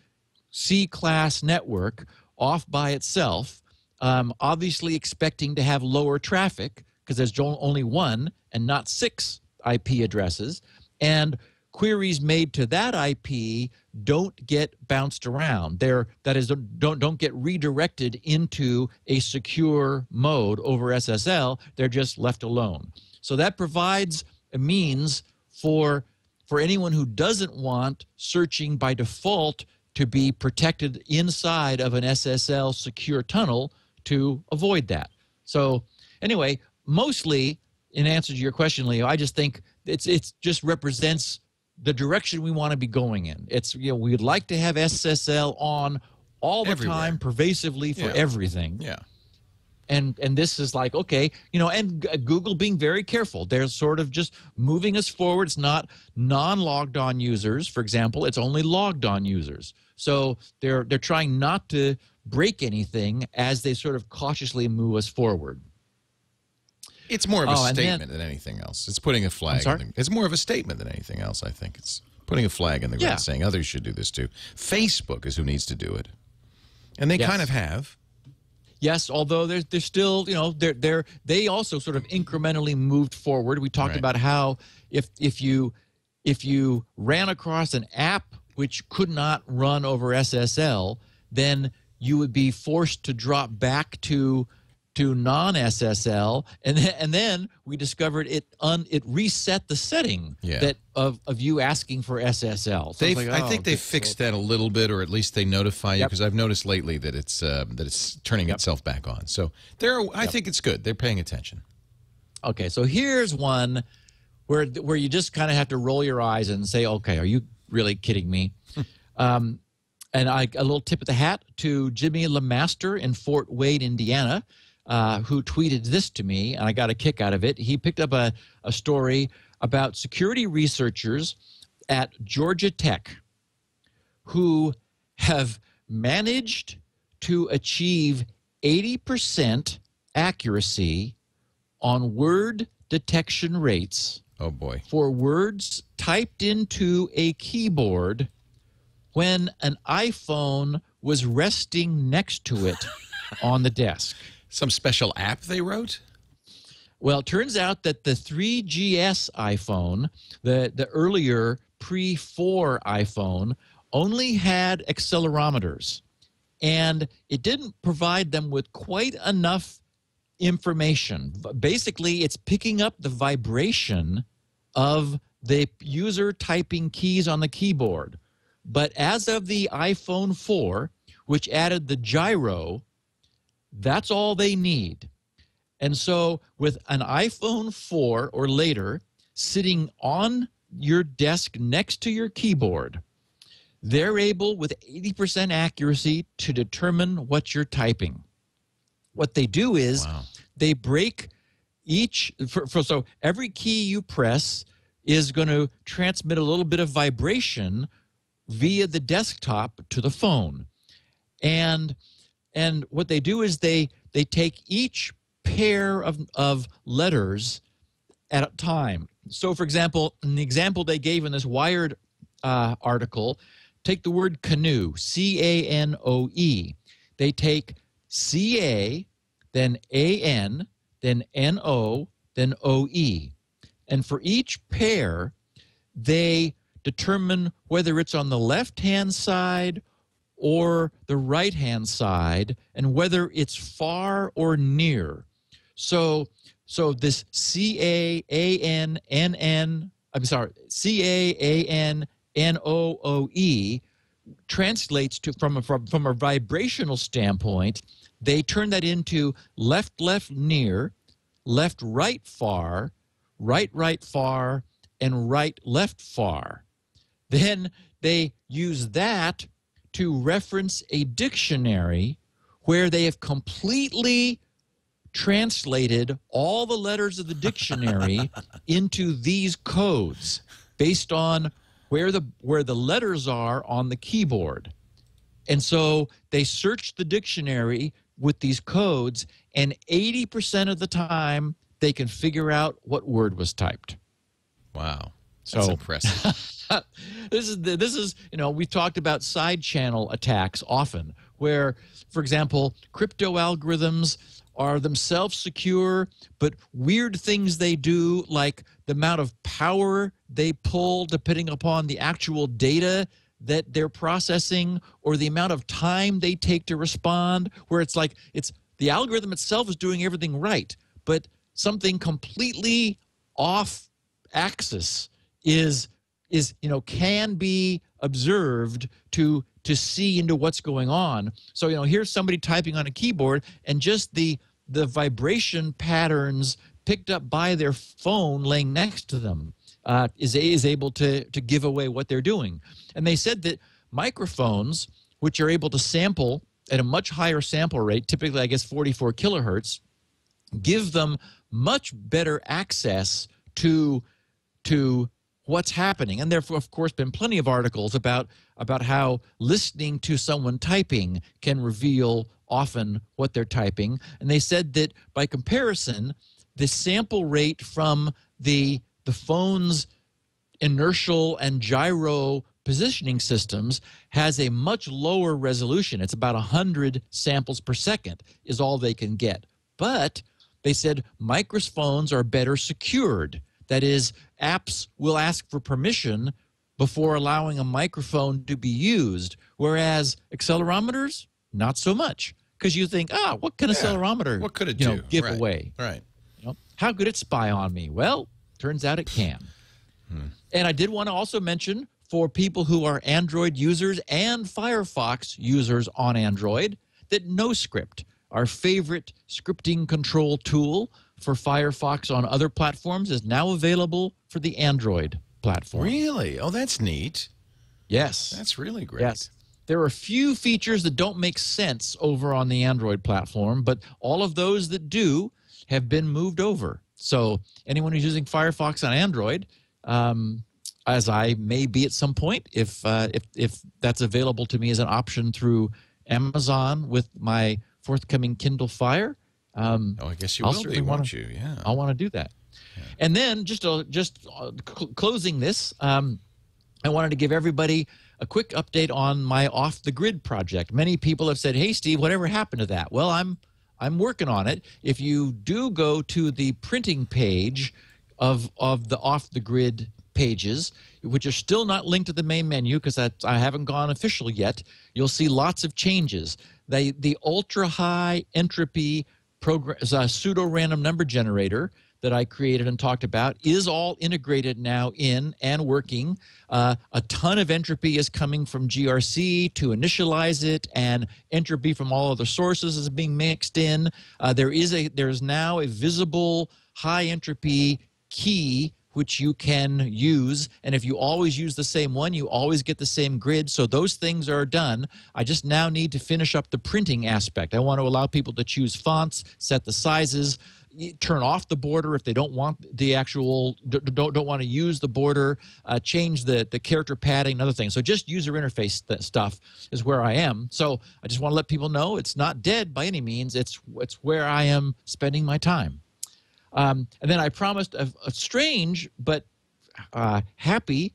C-class network off by itself, obviously expecting to have lower traffic because there's only 1 and not 6 IP addresses. And queries made to that IP don't get bounced around. Don't get redirected into a secure mode over SSL. They're just left alone. So that provides a means for anyone who doesn't want searching by default to be protected inside of an SSL secure tunnel to avoid that. So anyway, mostly in answer to your question, Leo, I just think it's just represents the direction we want to be going in. It's, we'd like to have SSL on all the Everywhere. time, pervasively for everything. Yeah. And this is like, okay, and Google being very careful. They're sort of just moving us forward. It's not non-logged on users, for example. It's only logged on users. So they're trying not to break anything as they sort of cautiously move us forward. It's more of a statement than anything else. It's putting a flag. It's more of a statement than anything else, I think. It's putting a flag in the ground saying others should do this too. Facebook is who needs to do it. And they kind of have. Yes, although they're still, they also sort of incrementally moved forward. We talked about how if you ran across an app which could not run over SSL, then you would be forced to drop back to non-SSL, and then we discovered it reset the setting that of you asking for SSL. So I think they fixed that a little bit, or at least they notify you, because I've noticed lately that it's turning itself back on. So I think it's good. They're paying attention. Okay, so here's one where you just kind of have to roll your eyes and say, okay, are you really kidding me? And a little tip of the hat to Jimmy LeMaster in Fort Wade, Indiana, who tweeted this to me, and I got a kick out of it. He picked up a story about security researchers at Georgia Tech who have managed to achieve 80% accuracy on word detection rates. Oh boy. For words typed into a keyboard when an iPhone was resting next to it on the desk. Some special app they wrote? Well, it turns out that the 3GS iPhone, the earlier pre-4 iPhone, only had accelerometers. And it didn't provide them with quite enough information. Basically, it's picking up the vibration of the user typing keys on the keyboard. But as of the iPhone 4, which added the gyro, that's all they need. And so with an iPhone 4 or later sitting on your desk next to your keyboard, they're able with 80% accuracy to determine what you're typing. What they do is they break so every key you press is going to transmit a little bit of vibration via the desktop to the phone. And what they do is they take each pair of letters at a time. So, for example, in the example they gave in this Wired article, take the word canoe, C-A-N-O-E. They take C-A, then A-N, then N-O, then O-E. And for each pair, they determine whether it's on the left-hand side or the right-hand side, and whether it's far or near. So this C-A-A-N-N-O-O-E translates to, from a vibrational standpoint, they turn that into left, near, left, right, far, right, far, and right, left, far. Then they use that to reference a dictionary where they have completely translated all the letters of the dictionary into these codes based on where the letters are on the keyboard. And so they search the dictionary with these codes, and 80% of the time they can figure out what word was typed. Wow. That's impressive. This is we've talked about side channel attacks often, where, for example, crypto algorithms are themselves secure, but weird things they do, like the amount of power they pull depending upon the actual data that they're processing, or the amount of time they take to respond, where it's like the algorithm itself is doing everything right, but something completely off axis can be observed to see into what's going on. So here's somebody typing on a keyboard, and just the vibration patterns picked up by their phone laying next to them is able to give away what they're doing. And they said that microphones, which are able to sample at a much higher sample rate, typically I guess 44 kilohertz, give them much better access to what's happening. And therefore, of course, been plenty of articles about how listening to someone typing can reveal often what they're typing. And they said that by comparison, the sample rate from the phone's inertial and gyro positioning systems has a much lower resolution. It's about 100 samples per second is all they can get. But they said microphones are better secured. That is, apps will ask for permission before allowing a microphone to be used, whereas accelerometers, not so much. Because you think, what can accelerometer what could it do? Give away? Right. How could it spy on me? Well, turns out it can. And I did want to also mention, for people who are Android users and Firefox users on Android, that NoScript, our favorite scripting control tool for Firefox on other platforms, is now available for the Android platform. Really? Oh, that's neat. Yes. That's really great. Yes. There are a few features that don't make sense over on the Android platform, but all of those that do have been moved over. So anyone who's using Firefox on Android, as I may be at some point, if that's available to me as an option through Amazon with my forthcoming Kindle Fire, I guess you will be, won't you? Yeah. I'll want to do that. Yeah. And then just closing this, I wanted to give everybody a quick update on my off-the-grid project. Many people have said, hey, Steve, whatever happened to that? Well, I'm working on it. If you do go to the printing page of the off-the-grid pages, which are still not linked to the main menu because I haven't gone official yet, you'll see lots of changes. The ultra-high entropy pseudo-random number generator that I created and talked about is all integrated now in and working. A ton of entropy is coming from GRC to initialize it, and entropy from all other sources is being mixed in. There's now a visible high entropy key which you can use, and if you always use the same one, you always get the same grid. So those things are done. I just now need to finish up the printing aspect. I want to allow people to choose fonts, set the sizes, turn off the border if they don't want the actual, don't want to use the border, change the character padding and other things. So just user interface stuff is where I am. So I just want to let people know it's not dead by any means. It's where I am spending my time. And then I promised a strange but happy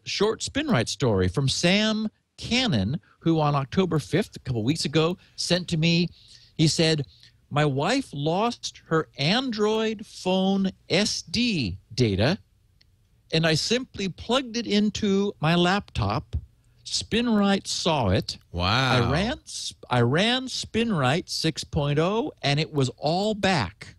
short Spinrite story from Sam Cannon, who on October 5th, a couple weeks ago, sent to me. He said, "My wife lost her Android phone SD data, and I simply plugged it into my laptop. Spinrite saw it. Wow. I ran Spinrite 6.0, and it was all back."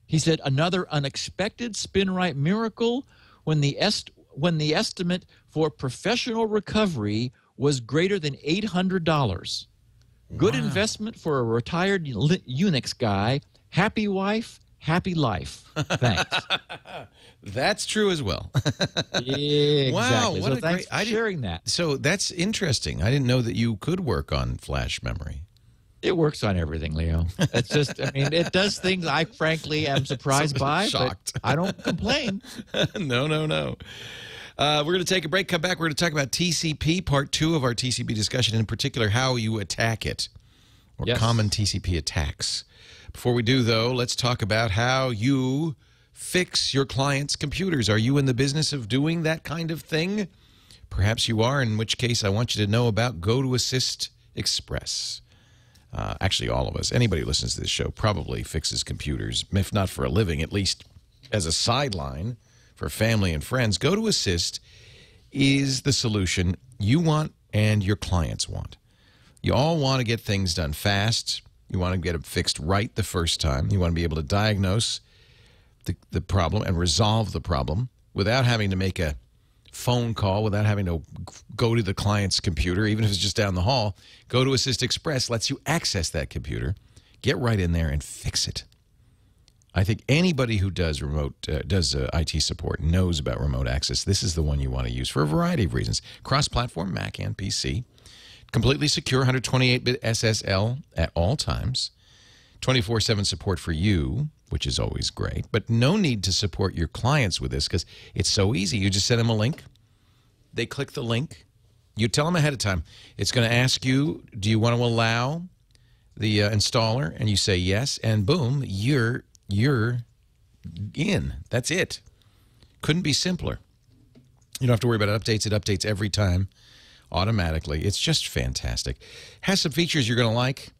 He said, "Another unexpected Spinrite miracle when the estimate for professional recovery was greater than $800. Good investment for a retired Unix guy. Happy wife, happy life. Thanks." That's true as well. Exactly. Wow, what so a thanks great, for sharing that. So that's interesting. I didn't know that you could work on flash memory. It works on everything, Leo. It's just, I mean, it does things I frankly am surprised by, shocked. but I don't complain. No. We're going to take a break, come back. We're going to talk about TCP, part 2 of our TCP discussion, in particular how you attack it, or common TCP attacks. Before we do, though, let's talk about how you fix your clients' computers. Are you in the business of doing that kind of thing? Perhaps you are, in which case I want you to know about GoToAssist Express. Actually, all of us, anybody who listens to this show probably fixes computers, if not for a living, at least as a sideline for family and friends. GoToAssist is the solution you want and your clients want. You all want to get things done fast. You want to get it fixed right the first time. You want to be able to diagnose the problem and resolve the problem without having to make a phone call, without having to go to the client's computer, even if it's just down the hall. GoToAssist Express lets you access that computer, get right in there, and fix it. I think anybody who does IT support knows about remote access. This is the one you want to use for a variety of reasons. Cross-platform, Mac and PC. Completely secure, 128-bit SSL at all times. 24/7 support for you, which is always great. But no need to support your clients with this because it's so easy. You just send them a link. They click the link. You tell them ahead of time. It's going to ask you, do you want to allow the installer? And you say yes, and boom, you're in. That's it. Couldn't be simpler. You don't have to worry about updates. It updates every time automatically. It's just fantastic. Has some features you're going to like.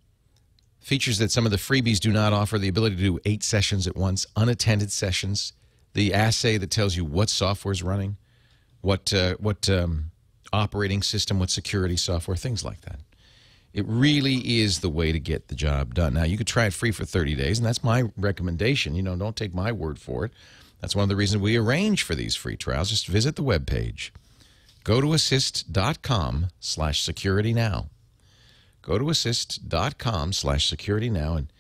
Features that some of the freebies do not offer. The ability to do 8 sessions at once, unattended sessions. The assay that tells you what software is running, what operating system, what security software, things like that. It really is the way to get the job done. Now, you could try it free for 30 days, and that's my recommendation. You know, don't take my word for it. That's one of the reasons we arrange for these free trials. Just visit the webpage. GoToAssist.com/securitynow. GoToAssist.com/securitynow, and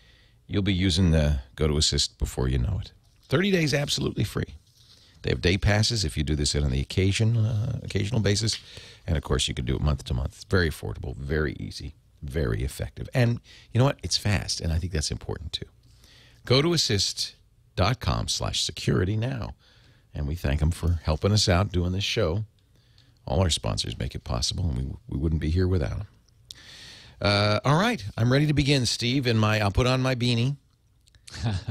you'll be using the GoToAssist before you know it. 30 days absolutely free. They have day passes if you do this on the occasional basis. And, of course, you can do it month to month. It's very affordable, very easy, very effective. And you know what? It's fast, and I think that's important, too. GoToAssist.com/securitynow. And we thank them for helping us out doing this show. All our sponsors make it possible, and we wouldn't be here without them. All right, I'm ready to begin, Steve. And I'll put on my beanie.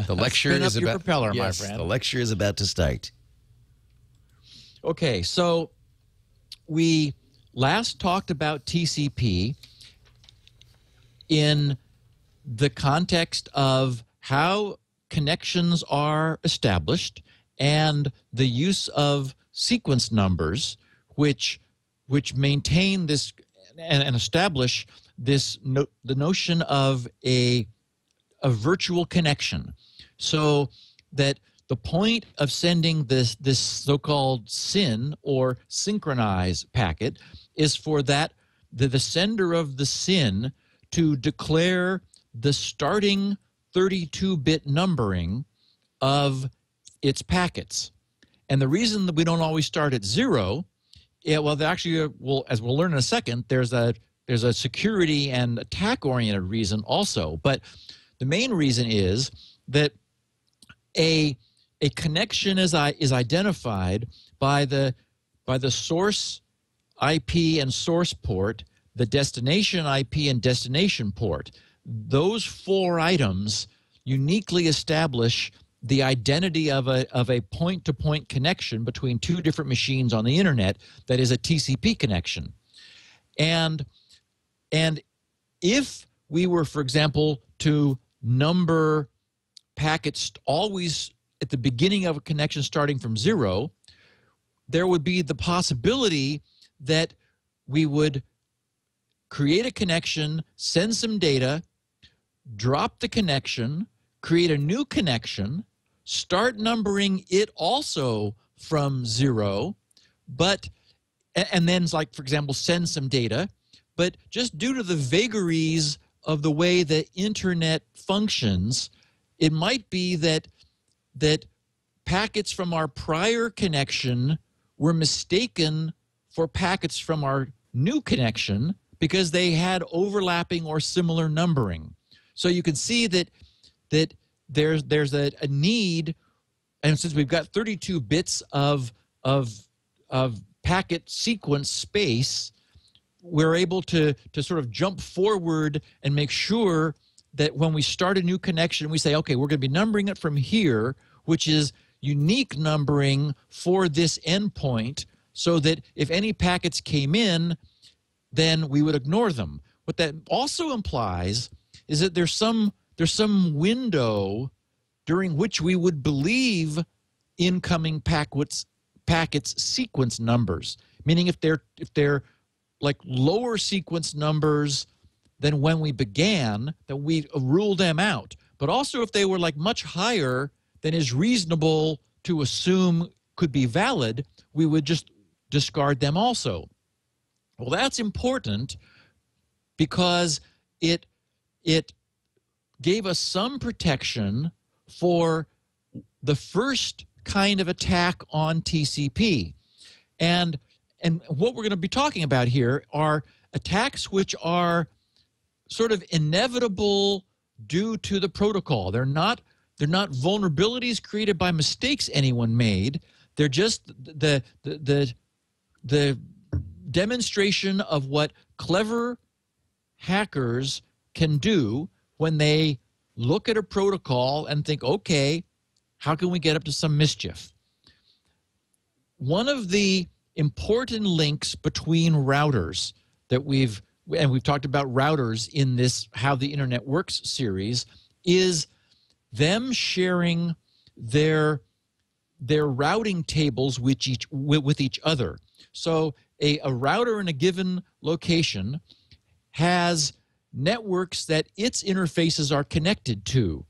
The lecture is your about propeller, yes, my friend. The lecture is about to start. Okay, so we last talked about TCP in the context of how connections are established and the use of sequence numbers, which maintain this and establish this the notion of a virtual connection, so that the point of sending this so-called SYN or synchronize packet is for the sender of the SYN to declare the starting 32-bit numbering of its packets. And the reason that we don't always start at 0, well, actually, as we'll learn in a second, there's a security and attack-oriented reason also. But the main reason is that a connection is identified by the source IP and source port, the destination IP and destination port. Those four items uniquely establish the identity of a point-to-point connection between two different machines on the internet that is a TCP connection. And if we were, for example, to number packets always at the beginning of a connection starting from 0, there would be the possibility that we would create a connection, send some data, drop the connection, create a new connection, start numbering it also from 0, and then, like, for example, send some data. But just due to the vagaries of the way the internet functions, it might be that packets from our prior connection were mistaken for packets from our new connection because they had overlapping or similar numbering. So you can see that there's a need, and since we've got 32 bits of packet sequence space, we're able to sort of jump forward and make sure that when we start a new connection, we say, okay, we're going to be numbering it from here, which is unique numbering for this endpoint, so that if any packets came in, then we would ignore them. What that also implies is that there's some window during which we would believe incoming packets sequence numbers, meaning if they're like lower sequence numbers than when we began, that we rule them out. But also if they were like much higher than is reasonable to assume could be valid, we would just discard them also. Well, that's important because it gave us some protection for the first kind of attack on TCP. And what we're going to be talking about here are attacks which are sort of inevitable due to the protocol. They're not vulnerabilities created by mistakes anyone made. They're just the demonstration of what clever hackers can do when they look at a protocol and think, okay, how can we get up to some mischief? One of the important links between routers that we've talked about routers in this How the Internet Works series is them sharing their routing tables with each other. So a router in a given location has networks that its interfaces are connected to.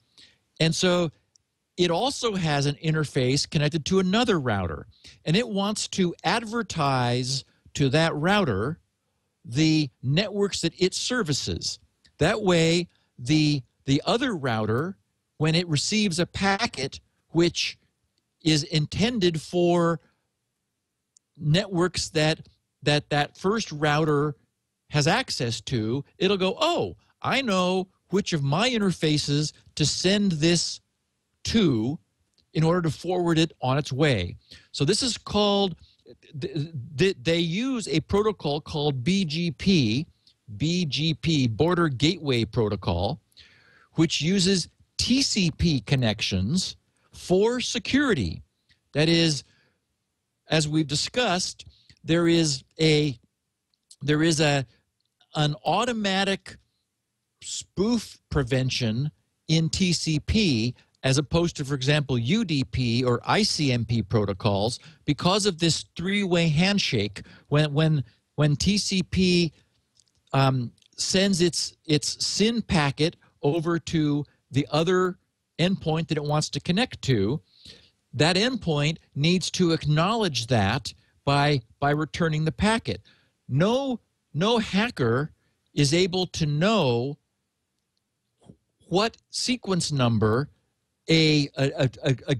And so it also has an interface connected to another router. And it wants to advertise to that router the networks that it services. That way, the other router, when it receives a packet which is intended for networks that first router has access to, it'll go, oh, I know which of my interfaces to send this to in order to forward it on its way. So this is called, they use a protocol called BGP, Border Gateway Protocol, which uses TCP connections for security. That is, as we've discussed, there is an automatic spoof prevention in TCP as opposed to, for example, UDP or ICMP protocols because of this three-way handshake. When TCP sends its SYN packet over to the other endpoint that it wants to connect to, that endpoint needs to acknowledge that by returning the packet. No hacker is able to know what sequence number a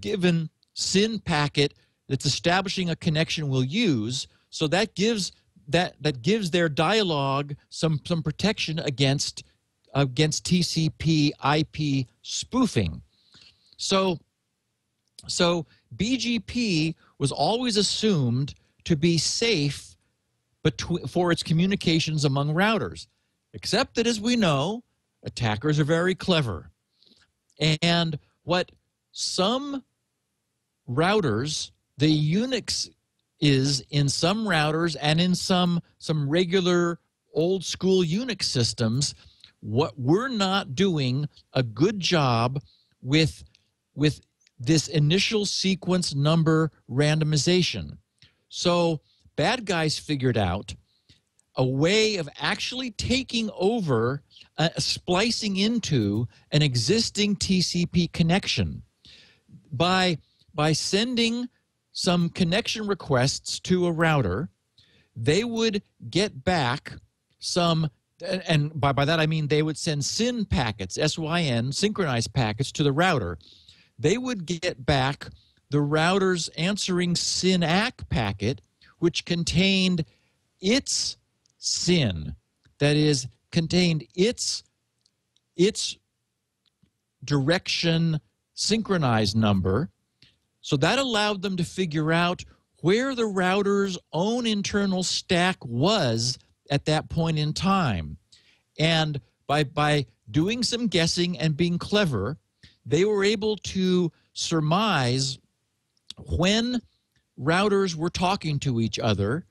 given SYN packet that's establishing a connection will use, so that gives their dialogue some protection against TCP IP spoofing. So BGP was always assumed to be safe for its communications among routers, except that, as we know, attackers are very clever. And what some routers, the Unix is in some routers and in some regular old school Unix systems, what we're not doing a good job with this initial sequence number randomization. So bad guys figured out a way of actually taking over, splicing into an existing TCP connection by sending some connection requests to a router. They would get back some, and by that I mean they would send SYN packets, SYN, synchronized packets to the router. They would get back the router's answering SYN-ACK packet, which contained its SYN, that is, contained its direction synchronized number. So that allowed them to figure out where the router's own internal stack was at that point in time. And by doing some guessing and being clever, they were able to surmise when routers were talking to each other,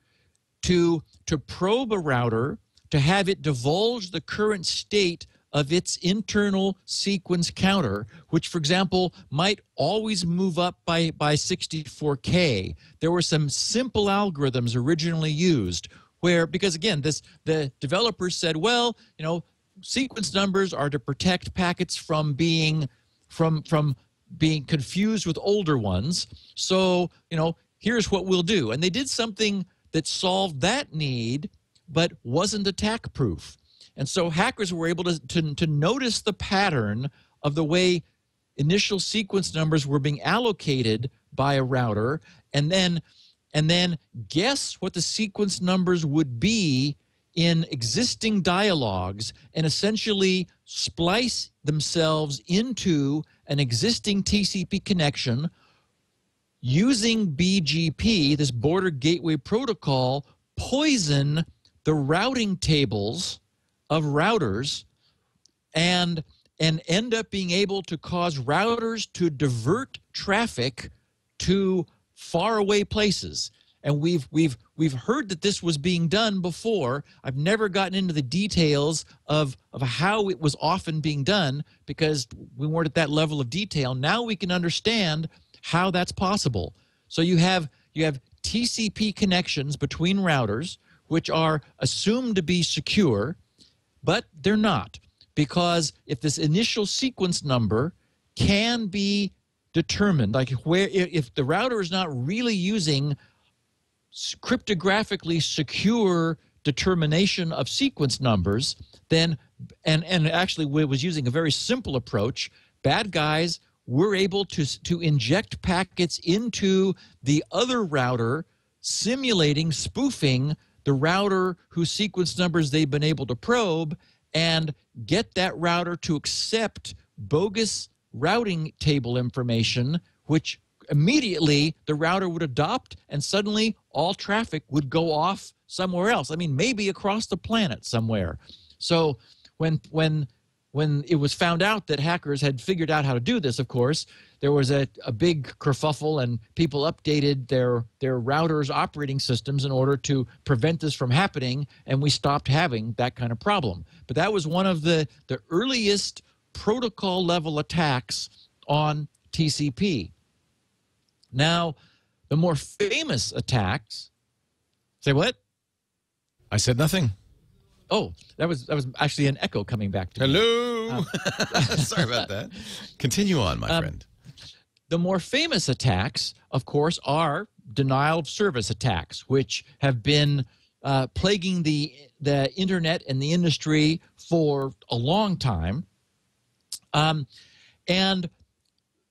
to probe a router, to have it divulge the current state of its internal sequence counter, which, for example, might always move up by 64K. There were some simple algorithms originally used where, because again, the developers said, well, you know, sequence numbers are to protect packets from being confused with older ones. So, you know, here's what we'll do. And they did something that solved that need, but wasn't attack proof. And so hackers were able to notice the pattern of the way initial sequence numbers were being allocated by a router, and then guess what the sequence numbers would be in existing dialogues, and essentially splice themselves into an existing TCP connection using BGP, this Border Gateway Protocol, poison the routing tables of routers and end up being able to cause routers to divert traffic to faraway places. And we've heard that this was being done before. I've never gotten into the details of how it was often being done because we weren't at that level of detail. Now we can understand how that's possible. So you have TCP connections between routers, which are assumed to be secure, but they're not, because if this initial sequence number can be determined, like if the router is not really using cryptographically secure determination of sequence numbers, then and actually was using a very simple approach, bad guys were able to inject packets into the other router, simulating, spoofing the router whose sequence numbers they've been able to probe, and get that router to accept bogus routing table information, which immediately the router would adopt, and suddenly all traffic would go off somewhere else. I mean, maybe across the planet somewhere. So when it was found out that hackers had figured out how to do this, of course, there was a big kerfuffle, and people updated their routers' operating systems in order to prevent this from happening, and we stopped having that kind of problem. But that was one of the earliest protocol-level attacks on TCP. Now, the more famous attacks... Say what? I said nothing. Oh, that was actually an echo coming back to me. Hello. Sorry about that. Continue on, my friend. The more famous attacks, of course, are denial of service attacks, which have been plaguing the internet and the industry for a long time. And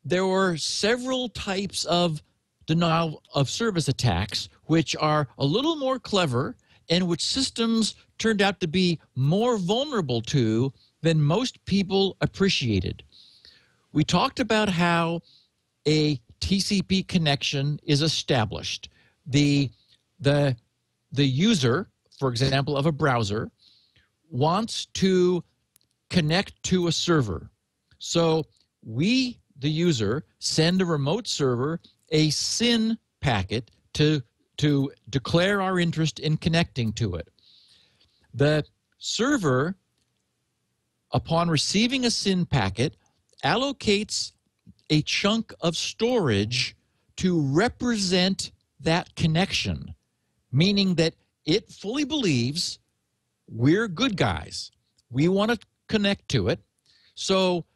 there were several types of denial of service attacks, which are a little more clever and which systems turned out to be more vulnerable to than most people appreciated. we talked about how a TCP connection is established. The user, for example, of a browser, wants to connect to a server. So we, the user, send a remote server a SYN packet to declare our interest in connecting to it. The server, upon receiving a SYN packet, allocates a chunk of storage to represent that connection, meaning that it fully believes we're good guys. We want to connect to it. So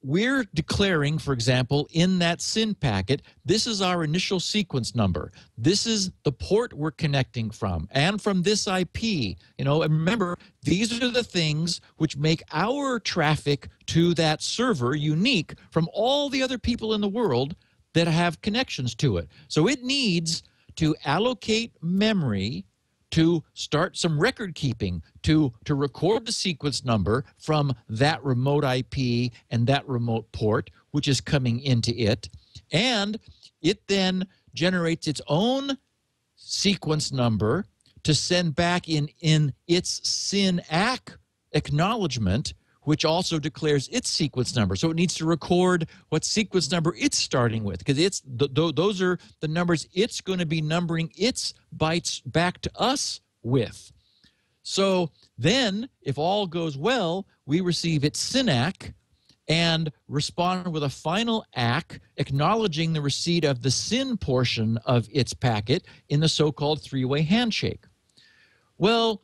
we're declaring, for example, in that SYN packet, this is our initial sequence number. This is the port we're connecting from, and from this IP. You know, and remember, these are the things which make our traffic to that server unique from all the other people in the world that have connections to it. So it needs to allocate memory to start some record keeping, to record the sequence number from that remote IP and that remote port, which is coming into it. And it then generates its own sequence number to send back in its SYN ACK acknowledgement, which also declares its sequence number. So it needs to record what sequence number it's starting with, because those are the numbers it's going to be numbering its bytes back to us with. So then, if all goes well, we receive its SYN ACK and respond with a final ACK acknowledging the receipt of the SYN portion of its packet in the so-called three-way handshake. Well,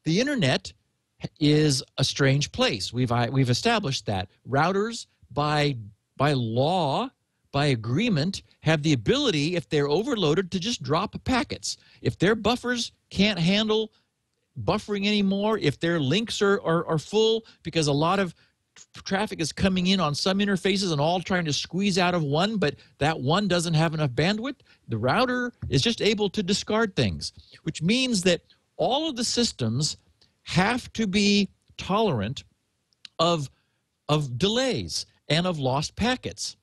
the internet is a strange place. We've established that. Routers, by law, by agreement, have the ability, if they're overloaded, to just drop packets. If their buffers can't handle buffering anymore, if their links are full because a lot of traffic is coming in on some interfaces and all trying to squeeze out of one, but that one doesn't have enough bandwidth, the router is just able to discard things, which means that all of the systems have to be tolerant of delays and of lost packets.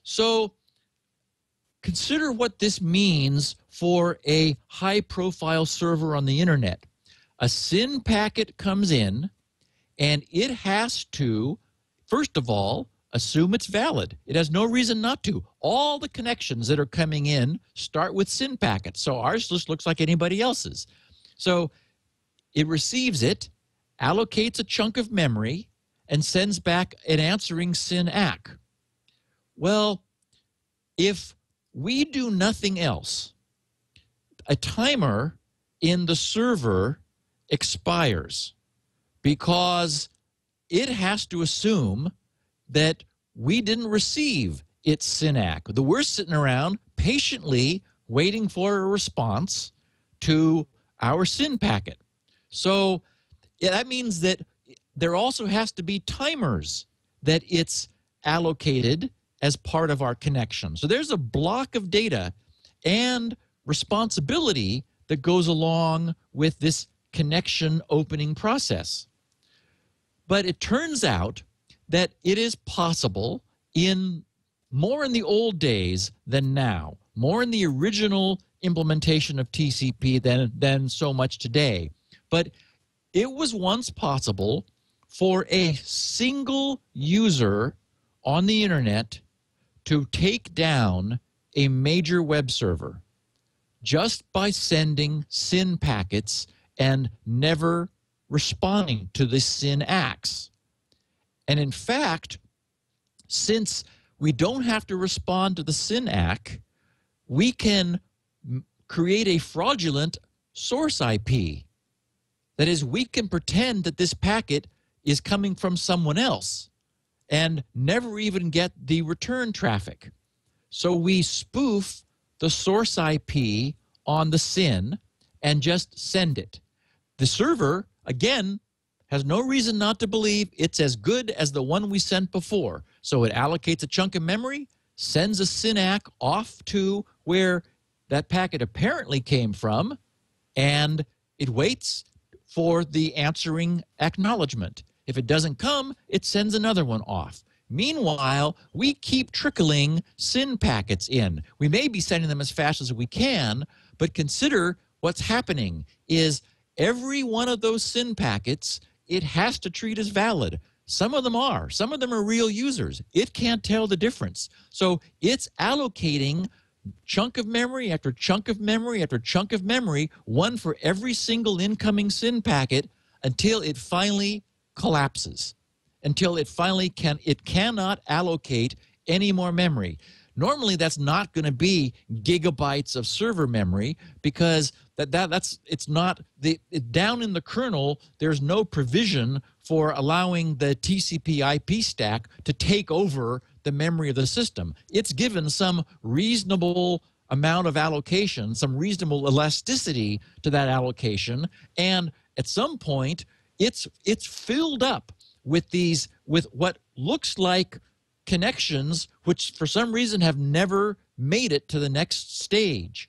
So consider what this means for a high-profile server on the internet. A SYN packet comes in, and it has to, first of all, assume it's valid. It has no reason not to. All the connections that are coming in start with SYN packets, so ours just looks like anybody else's. So it receives it, allocates a chunk of memory, and sends back an answering SYN ACK. Well, if we do nothing else, a timer in the server expires because it has to assume that we didn't receive its SYN ACK. That we're sitting around patiently waiting for a response to our SYN packet. So yeah, that means that there also has to be timers that it's allocated as part of our connection. So there's a block of data and responsibility that goes along with this connection opening process. But it turns out that it is possible more in the old days than now, more in the original implementation of TCP than so much today. But it was once possible for a single user on the internet to take down a major web server just by sending SYN packets and never responding to the SYN ACKs. And in fact, since we don't have to respond to the SYN ACK, we can create a fraudulent source IP. That is, we can pretend that this packet is coming from someone else and never even get the return traffic. So we spoof the source IP on the SYN and just send it. The server, again, has no reason not to believe it's as good as the one we sent before. So it allocates a chunk of memory, sends a SYN ACK off to where that packet apparently came from, and it waits for the answering acknowledgement. If it doesn't come, it sends another one off. Meanwhile, we keep trickling SYN packets in. We may be sending them as fast as we can, but consider what's happening is every one of those SYN packets, it has to treat as valid. Some of them are. Some of them are real users. It can't tell the difference. So it's allocating chunk of memory after chunk of memory after chunk of memory, one for every single incoming SYN packet until it finally collapses, until it finally cannot allocate any more memory. Normally, that's not going to be gigabytes of server memory because it's not down in the kernel. There's no provision for allowing the TCP IP stack to take over the memory of the system. It's given some reasonable amount of allocation, some reasonable elasticity to that allocation, and at some point, it's filled up with what looks like connections which for some reason have never made it to the next stage.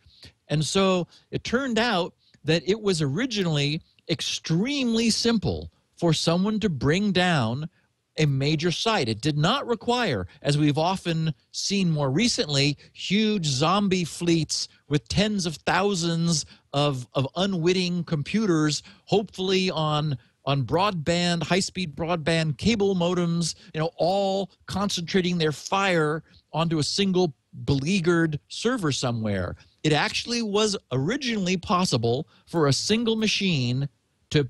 And so it turned out that it was originally extremely simple for someone to bring down a major site. It did not require, as we've often seen more recently, huge zombie fleets with tens of thousands of unwitting computers, hopefully on broadband, high-speed broadband cable modems, all concentrating their fire onto a single beleaguered server somewhere. It actually was originally possible for a single machine to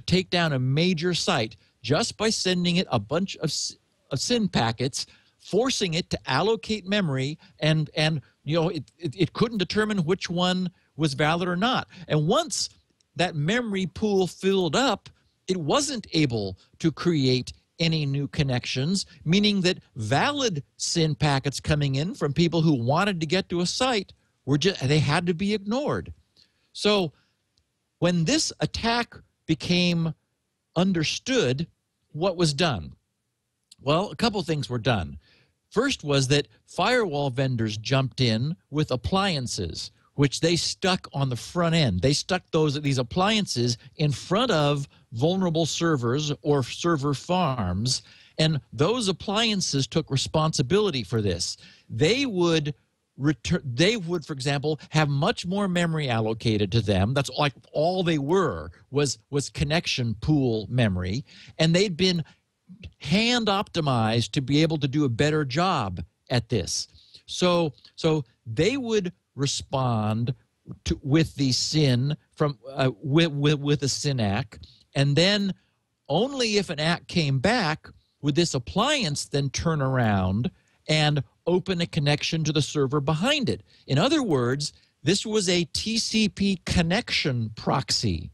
take down a major site just by sending it a bunch of SYN packets, forcing it to allocate memory, and it couldn't determine which one was valid or not. And once that memory pool filled up, it wasn't able to create any new connections, meaning that valid SYN packets coming in from people who wanted to get to a site they had to be ignored. So when this attack became understood, what was done? Well, a couple things were done. First was that firewall vendors jumped in with appliances, which they stuck on the front end. They stuck these appliances in front of vulnerable servers or server farms, and those appliances took responsibility for this. They would, for example, have much more memory allocated to them. That's like all they were was connection pool memory, and they'd been hand optimized to be able to do a better job at this. So they would respond with the SYN with a SYN ACK, and then only if an ACK came back would this appliance then turn around and open a connection to the server behind it. In other words, this was a TCP connection proxy,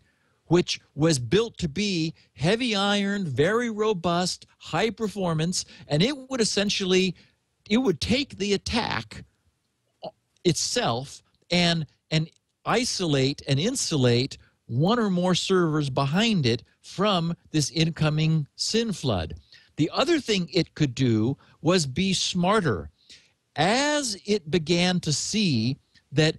which was built to be heavy iron, very robust, high performance, and it would take the attack itself and isolate and insulate one or more servers behind it from this incoming SYN flood. The other thing it could do was be smarter. As it began to see that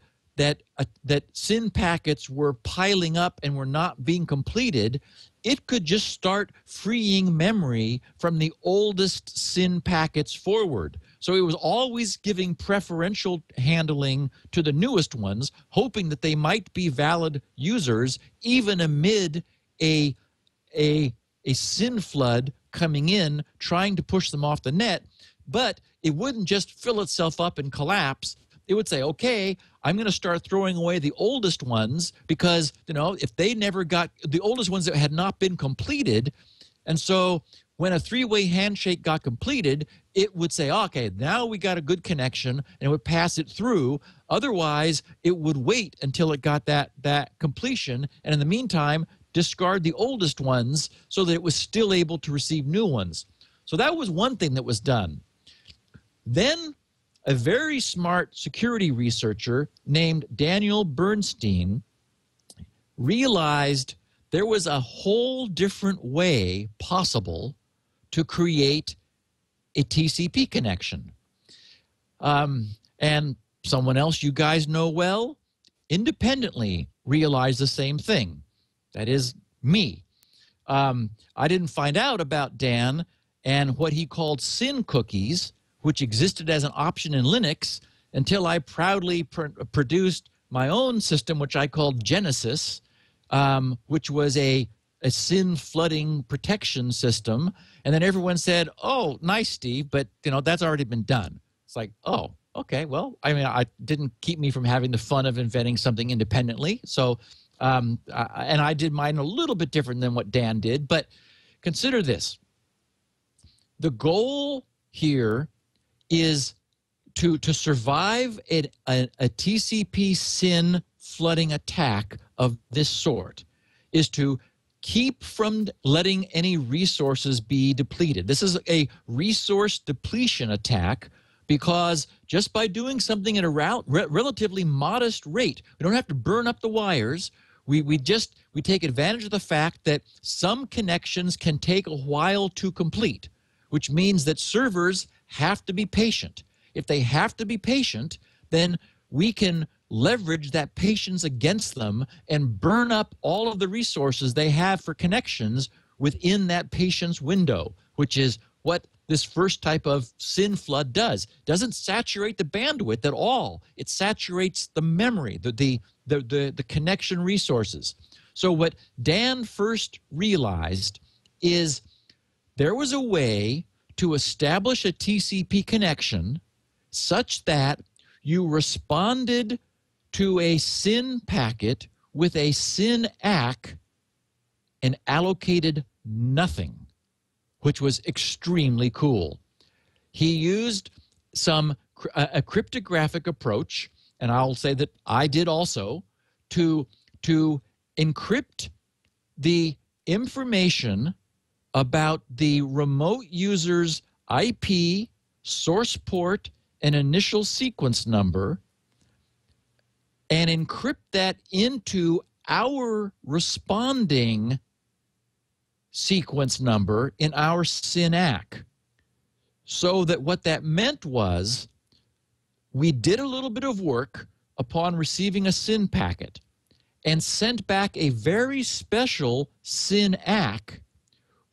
SYN packets were piling up and were not being completed, it could just start freeing memory from the oldest SYN packets forward. So it was always giving preferential handling to the newest ones, hoping that they might be valid users even amid a SYN flood coming in, trying to push them off the net. But it wouldn't just fill itself up and collapse. It would say, okay, I'm going to start throwing away the oldest ones because, if they never got the oldest ones that had not been completed. And so when a three-way handshake got completed, it would say, okay, now we got a good connection, and it would pass it through. Otherwise, it would wait until it got that completion, and in the meantime, discard the oldest ones so that it was still able to receive new ones. So that was one thing that was done. Then a very smart security researcher named Daniel Bernstein realized there was a whole different way possible to create a TCP connection. And someone else you guys know well independently realized the same thing. That is me. I didn't find out about Dan and what he called SYN Cookies, which existed as an option in Linux until I proudly produced my own system, which I called Genesis, which was a SYN flooding protection system. And then everyone said, "Oh, nice, Steve, but that's already been done." It's like, oh, okay, well, I mean, I didn't keep me from having the fun of inventing something independently. So, and I did mine a little bit different than what Dan did. But consider this: the goal here is to survive a TCP SYN flooding attack of this sort is to keep from letting any resources be depleted. This is a resource depletion attack because just by doing something at a relatively modest rate, we don't have to burn up the wires. We take advantage of the fact that some connections can take a while to complete, which means that servers have to be patient. If they have to be patient, then we can leverage that patience against them and burn up all of the resources they have for connections within that patience window, which is what this first type of SYN flood does. It doesn't saturate the bandwidth at all. It saturates the memory, the connection resources. So what Dan first realized is there was a way to establish a TCP connection such that you responded to a SYN packet with a SYN ACK and allocated nothing, which was extremely cool. He used a cryptographic approach, and I'll say that I did also, to encrypt the information about the remote user's IP, source port, and initial sequence number, and encrypt that into our responding sequence number in our SYN ACK. So that what that meant was we did a little bit of work upon receiving a SYN packet and sent back a very special SYN ACK,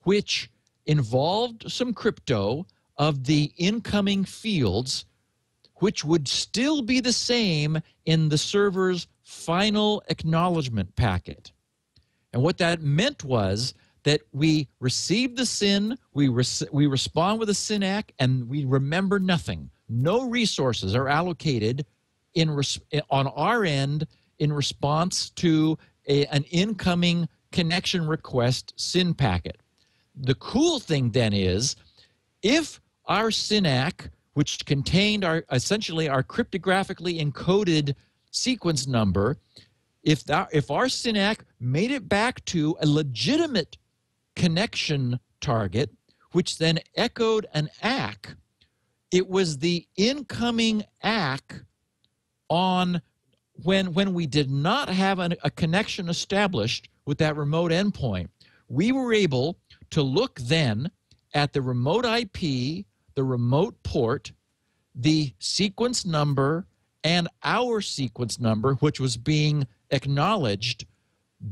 which involved some crypto of the incoming fields, which would still be the same in the server's final acknowledgement packet. And what that meant was that we receive the SYN, we respond with a SYN ACK, and we remember nothing. No resources are allocated on our end in response to an incoming connection request SYN packet. The cool thing then is, if our SYN ACK, which contained essentially our cryptographically encoded sequence number, if our SYN ACK made it back to a legitimate connection target, which then echoed an ACK, it was the incoming ACK on when we did not have a connection established with that remote endpoint. We were able to look then at the remote IP, the remote port, the sequence number, and our sequence number, which was being acknowledged,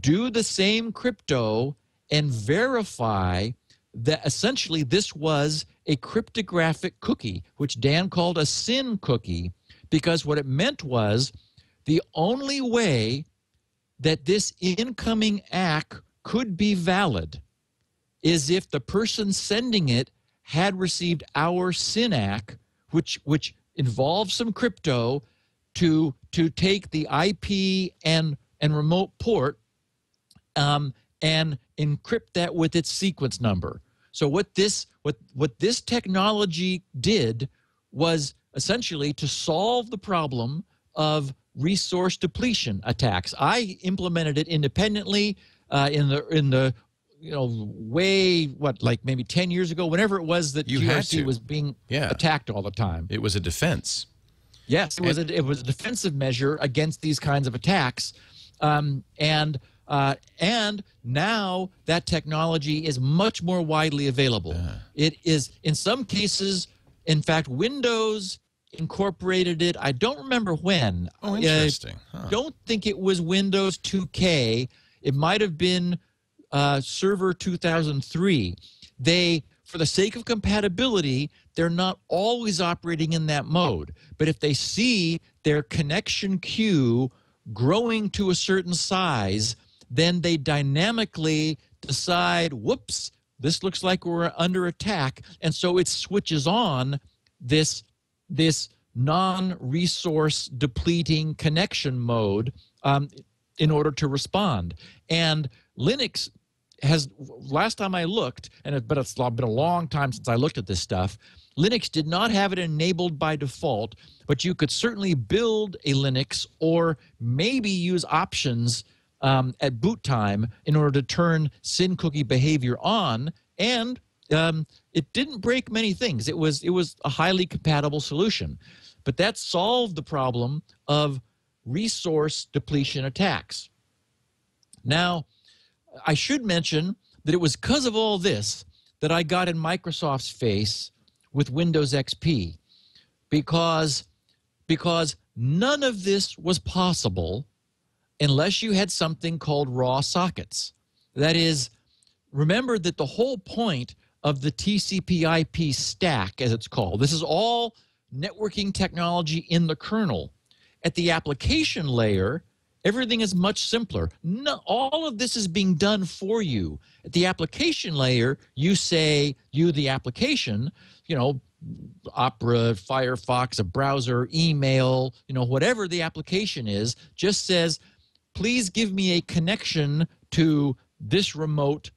do the same crypto and verify that essentially this was a cryptographic cookie, which Dan called a SYN cookie, because what it meant was the only way that this incoming ACK could be valid is if the person sending it had received our SYN ACK, which involves some crypto to take the IP and remote port and encrypt that with its sequence number. So what this technology did was essentially to solve the problem of resource depletion attacks. I implemented it independently in the like maybe 10 years ago, whenever it was that GRC was being attacked all the time. It was a defense. Yes, it was a defensive measure against these kinds of attacks, and now that technology is much more widely available. It is, in some cases, in fact, Windows incorporated it. I don't remember when. Oh, interesting. Don't think it was Windows 2K. It might have been Server 2003. for the sake of compatibility, they're not always operating in that mode. But if they see their connection queue growing to a certain size, then they dynamically decide, whoops, this looks like we're under attack. And so it switches on this non-resource depleting connection mode in order to respond. And Linux has, last time I looked, but it's been a long time since I looked at this stuff, Linux did not have it enabled by default, but you could certainly build a Linux or maybe use options at boot time in order to turn SYN cookie behavior on, and it didn't break many things. It was a highly compatible solution. But that solved the problem of resource depletion attacks. Now, I should mention that it was because of all this that I got in Microsoft's face with Windows XP, because none of this was possible unless you had something called raw sockets. That is, remember that the whole point of the TCP IP stack, as it's called, this is all networking technology in the kernel. At the application layer, everything is much simpler. All of this is being done for you. At the application layer, you say, the application, Opera, Firefox, a browser, email, whatever the application is, just says, please give me a connection to this remote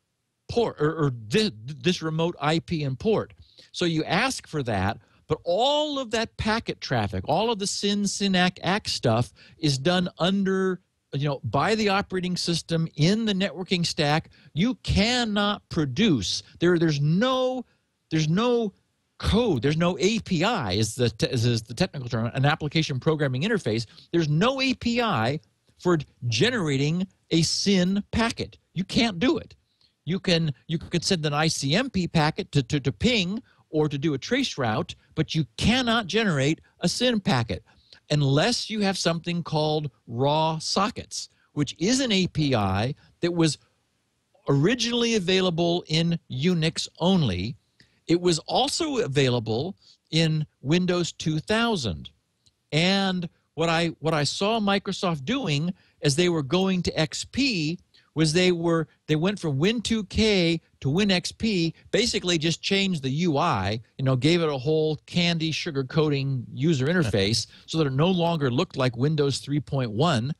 port or this remote IP and port. So you ask for that, but all of that packet traffic, all of the SYN-ACK stuff is done under, by the operating system in the networking stack. You cannot produce. There's no code. There's no API, is the technical term, an application programming interface. There's no API for generating a SYN packet. You can't do it. You can send an ICMP packet to ping or to do a trace route, but you cannot generate a SYN packet unless you have something called raw sockets, which is an API that was originally available in Unix only. It was also available in Windows 2000. And what I saw Microsoft doing as they were going to XP was they went from Win2K to WinXP, basically just changed the UI, gave it a whole candy sugar coating user interface so that it no longer looked like Windows 3.1,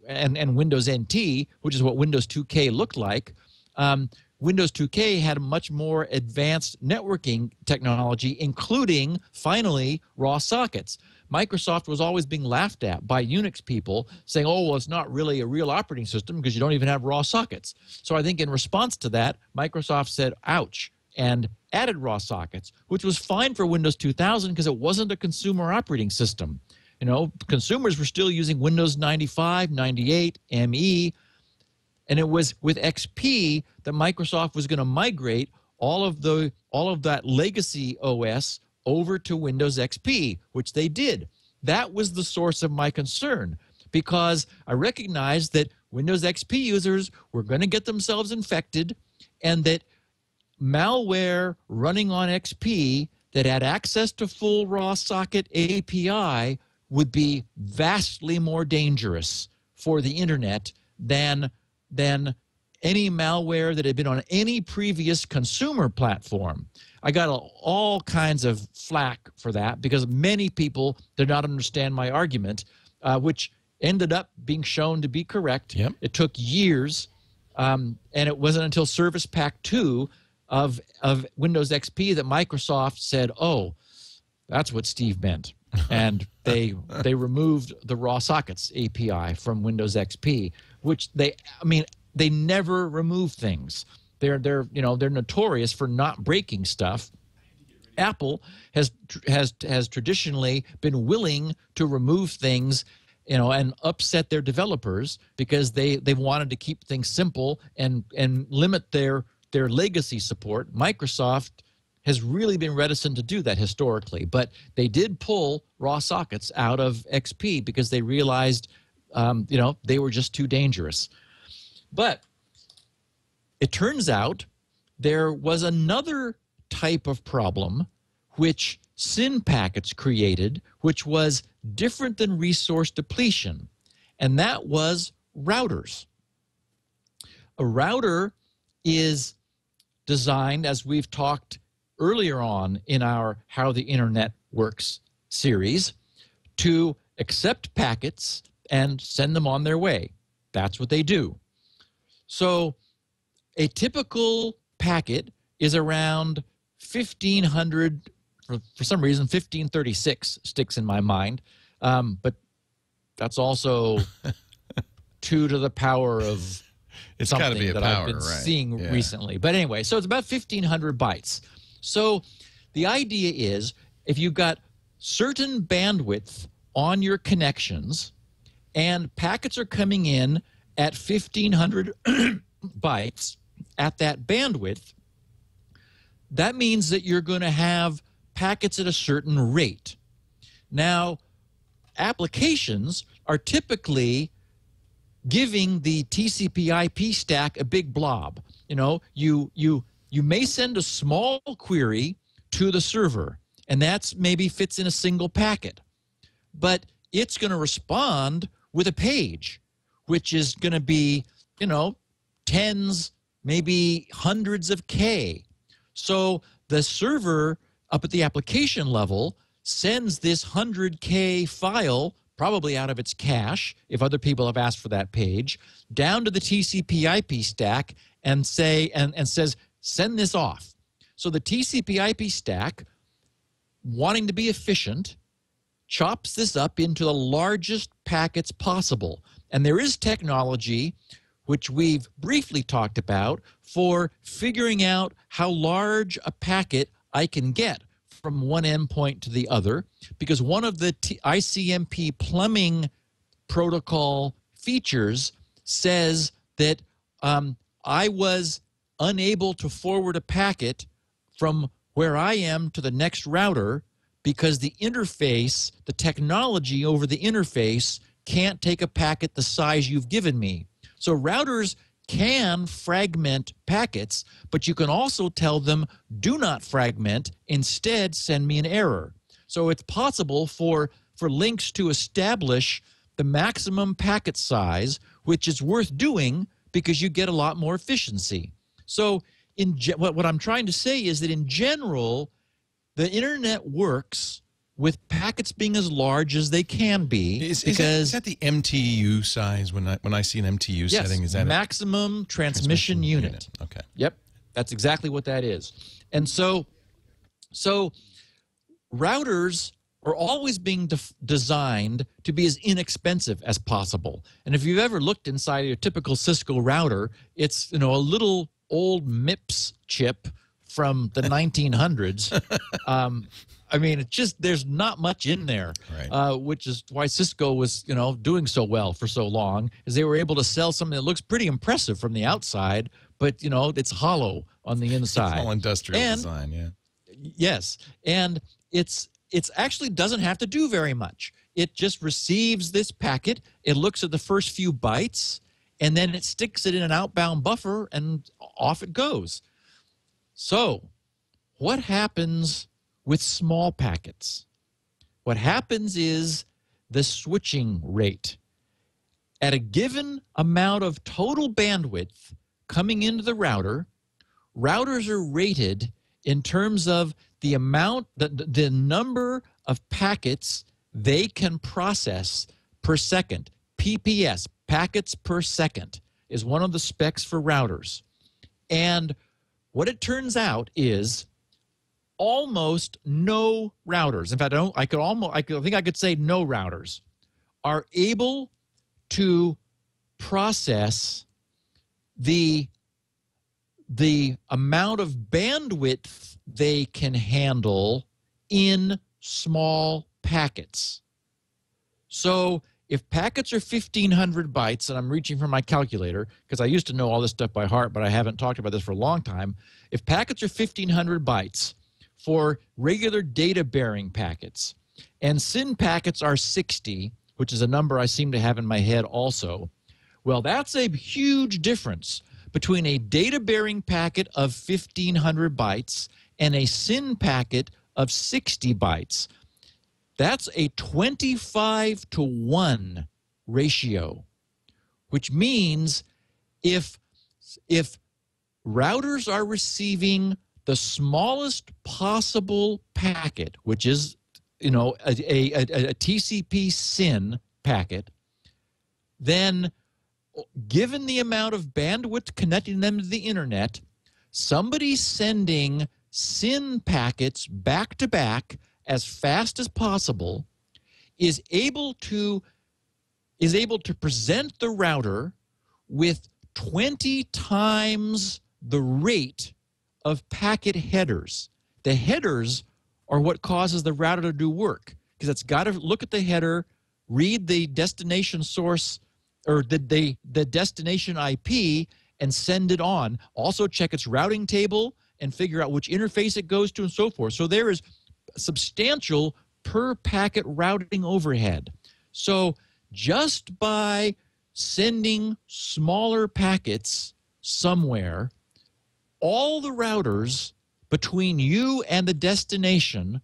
and Windows NT, which is what Windows 2K looked like. Windows 2K had a much more advanced networking technology, including, finally, raw sockets. Microsoft was always being laughed at by Unix people, saying, oh, well, it's not really a real operating system because you don't even have raw sockets. So I think in response to that, Microsoft said, ouch, and added raw sockets, which was fine for Windows 2000 because it wasn't a consumer operating system. Consumers were still using Windows 95, 98, ME, and it was with XP that Microsoft was going to migrate all of that legacy OS over to Windows XP, which they did. That was the source of my concern, because I recognized that Windows XP users were going to get themselves infected, and that malware running on XP that had access to full raw socket API would be vastly more dangerous for the internet than any malware that had been on any previous consumer platform. I got all kinds of flack for that because many people did not understand my argument, which ended up being shown to be correct. Yep. It took years, and it wasn't until Service Pack 2 of Windows XP that Microsoft said, oh, that's what Steve meant. And they removed the raw sockets API from Windows XP, which they never remove things. They're notorious for not breaking stuff. Apple has traditionally been willing to remove things, and upset their developers because they've wanted to keep things simple and limit their legacy support. Microsoft has really been reticent to do that historically, but they did pull raw sockets out of XP because they realized they were just too dangerous. But it turns out there was another type of problem which SYN packets created, which was different than resource depletion, and that was routers. A router is designed, as we've talked earlier on in our How the Internet Works series, to accept packets and send them on their way. That's what they do. So a typical packet is around 1500, for some reason 1536 sticks in my mind, but that's also 2 to the power of it's got to be a that power, I've been right? seeing recently. But anyway, so it's about 1500 bytes. So the idea is if you've got certain bandwidth on your connections and packets are coming in at 1500 bytes at that bandwidth, that means that you're going to have packets at a certain rate. Now, applications are typically giving the TCP IP stack a big blob. You know, you may send a small query to the server, and that's maybe fits in a single packet. But it's going to respond with a page, which is going to be, you know, tens, maybe hundreds of K. So the server up at the application level sends this 100K file, probably out of its cache, if other people have asked for that page, down to the TCP IP stack and says, send this off. So the TCP IP stack, wanting to be efficient, chops this up into the largest packets possible. And there is technology, which we've briefly talked about, for figuring out how large a packet I can get from one endpoint to the other, because one of the ICMP plumbing protocol features says that I was unable to forward a packet from where I am to the next router because the interface, the technology over the interface, can't take a packet the size you've given me. So routers can fragment packets, but you can also tell them, do not fragment, instead send me an error. So it's possible for links to establish the maximum packet size, which is worth doing because you get a lot more efficiency. So what I'm trying to say is that in general, the internet works with packets being as large as they can be. Is that the MTU size? When I see an MTU setting, is that maximum transmission unit? Okay. Yep, that's exactly what that is. And so routers are always being designed to be as inexpensive as possible. And if you've ever looked inside your typical Cisco router, it's, you know, a little old MIPS chip from the 1900s. I mean, it's just, there's not much in there, right. Which is why Cisco was, you know, doing so well for so long, is they were able to sell something that looks pretty impressive from the outside, but, you know, it's hollow on the inside. It's all industrial design, yeah. Yes, and it's actually doesn't have to do very much. It just receives this packet, it looks at the first few bytes, and then it sticks it in an outbound buffer, and off it goes. So, what happens with small packets? What happens is the switching rate. At a given amount of total bandwidth coming into the router, routers are rated in terms of the amount, the number of packets they can process per second. PPS, packets per second, is one of the specs for routers. And what it turns out is almost no routers, in fact, I think I could say no routers, are able to process the amount of bandwidth they can handle in small packets. So if packets are 1,500 bytes, and I'm reaching for my calculator because I used to know all this stuff by heart, but I haven't talked about this for a long time. If packets are 1,500 bytes for regular data-bearing packets, and SYN packets are 60, which is a number I seem to have in my head also, well, that's a huge difference between a data-bearing packet of 1,500 bytes and a SYN packet of 60 bytes. That's a 25-to-1 ratio, which means if routers are receiving the smallest possible packet, which is, a TCP SYN packet, then given the amount of bandwidth connecting them to the internet, somebody sending SYN packets back to back as fast as possible is able to present the router with 20 times the rate of packet headers. The headers are what causes the router to do work, because it's got to look at the header, read the destination source or the destination IP, and send it on. Also check its routing table and figure out which interface it goes to and so forth. So there is substantial per packet routing overhead. So just by sending smaller packets somewhere, all the routers between you and the destination,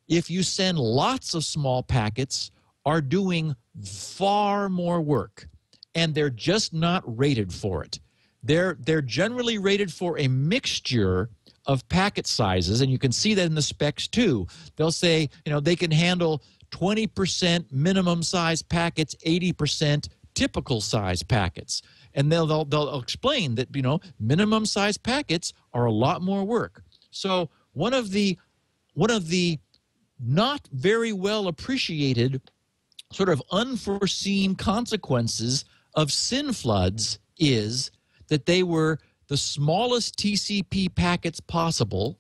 if you send lots of small packets, are doing far more work, and they're just not rated for it. They're generally rated for a mixture of packet sizes, and you can see that in the specs too. They'll say, they can handle 20% minimum size packets, 80% typical size packets. And they'll explain that, minimum size packets are a lot more work. So one of the not very well appreciated sort of unforeseen consequences of SYN floods is that they were the smallest TCP packets possible,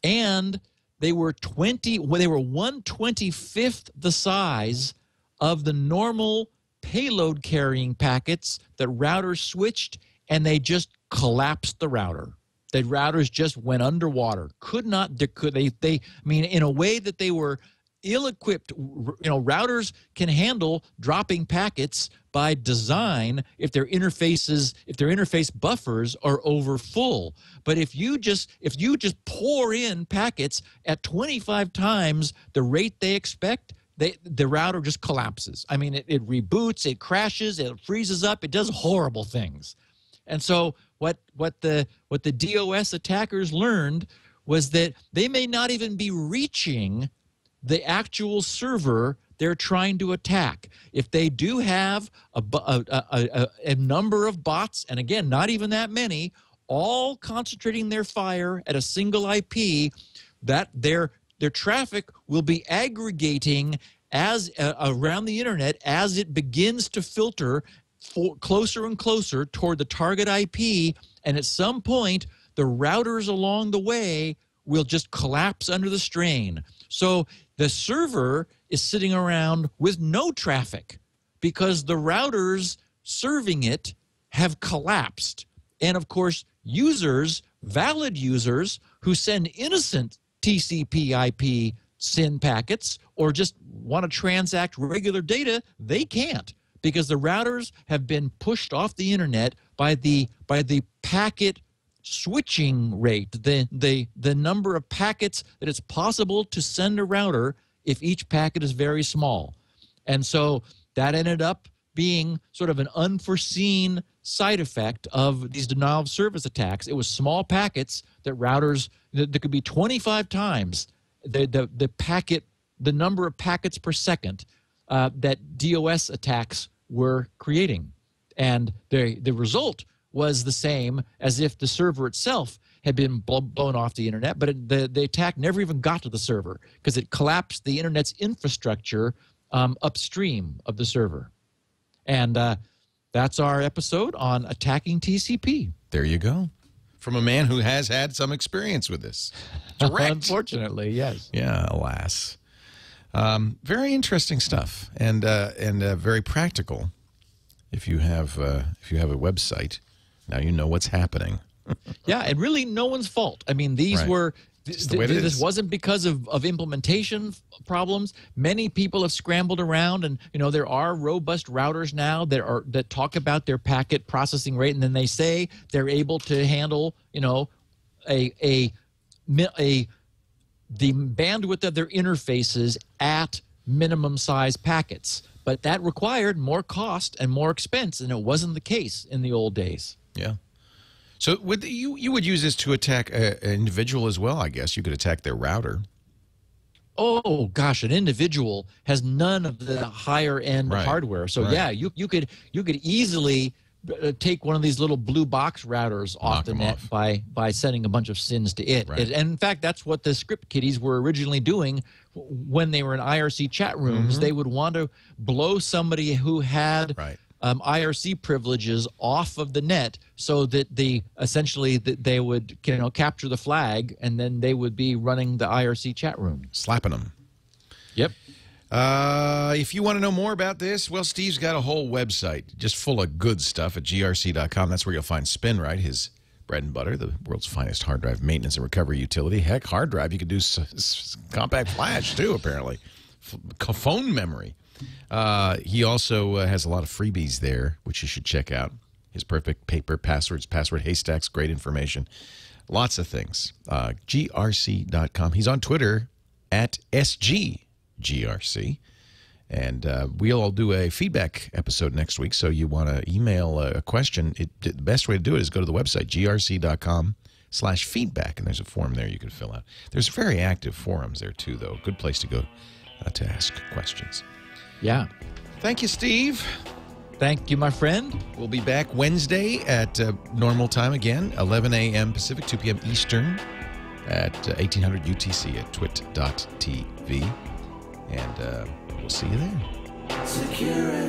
and they were 1/25th the size of the normal payload carrying packets that routers switched, and they just collapsed the router. The routers just went underwater. In a way that they were ill-equipped. Routers can handle dropping packets by design if their interface buffers are over full. But if you just pour in packets at 25 times the rate they expect, the router just collapses. It reboots, it crashes, it freezes up, it does horrible things. And so what the DOS attackers learned was that they may not even be reaching the actual server they're trying to attack. If they do have a number of bots, and again, not even that many, all concentrating their fire at a single IP, that their traffic will be aggregating as around the internet as it begins to filter closer and closer toward the target IP, and at some point, the routers along the way will just collapse under the strain. So the server is sitting around with no traffic because the routers serving it have collapsed. And of course, valid users who send innocent TCP IP SYN packets or just want to transact regular data, they can't, because the routers have been pushed off the internet by the packet switching rate, the number of packets that it's possible to send a router if each packet is very small. And so that ended up being sort of an unforeseen side effect of these denial of service attacks. It was small packets that routers, that could be 25 times the number of packets per second that DOS attacks were creating. And the result was the same as if the server itself had been blown off the internet, but the attack never even got to the server because it collapsed the internet's infrastructure upstream of the server. And that's our episode on attacking TCP. There you go. From a man who has had some experience with this. Direct. Unfortunately, yes. Yeah, alas. Very interesting stuff, and very practical. If you have a website, now you know what's happening. Yeah, and really no one's fault. I mean, these Right. were This wasn't because of implementation problems. Many people have scrambled around, and there are robust routers now that talk about their packet processing rate, and then they say they're able to handle a the bandwidth of their interfaces at minimum size packets. But that required more cost and more expense, and it wasn't the case in the old days. Yeah. So you would use this to attack an individual as well, I guess. You could attack their router. Oh gosh, an individual has none of the higher end hardware. So yeah, you could easily take one of these little blue box routers off the net by sending a bunch of SYNs to it. And in fact, that's what the script kiddies were originally doing when they were in IRC chat rooms. They would want to blow somebody who had IRC privileges off of the net, so that they would capture the flag, and then they would be running the IRC chat room, slapping them. Yep. If you want to know more about this, well, Steve's got a whole website just full of good stuff at grc.com. That's where you'll find Spinrite, his bread and butter, the world's finest hard drive maintenance and recovery utility. Heck, hard drive, you could do compact flash too, apparently. Phone memory. He also has a lot of freebies there, which you should check out. His perfect paper passwords, password haystacks, great information. Lots of things. grc.com. He's on Twitter at SGGRC. And we'll do a feedback episode next week. So you want to email a question. The best way to do it is go to the website, grc.com/feedback. And there's a form there you can fill out. There's very active forums there, too, though. Good place to go to ask questions. Yeah. Thank you, Steve. Thank you, my friend. We'll be back Wednesday at normal time again, 11 a.m. Pacific, 2 p.m. Eastern at 1800 UTC at twit.tv. And we'll see you there. Security.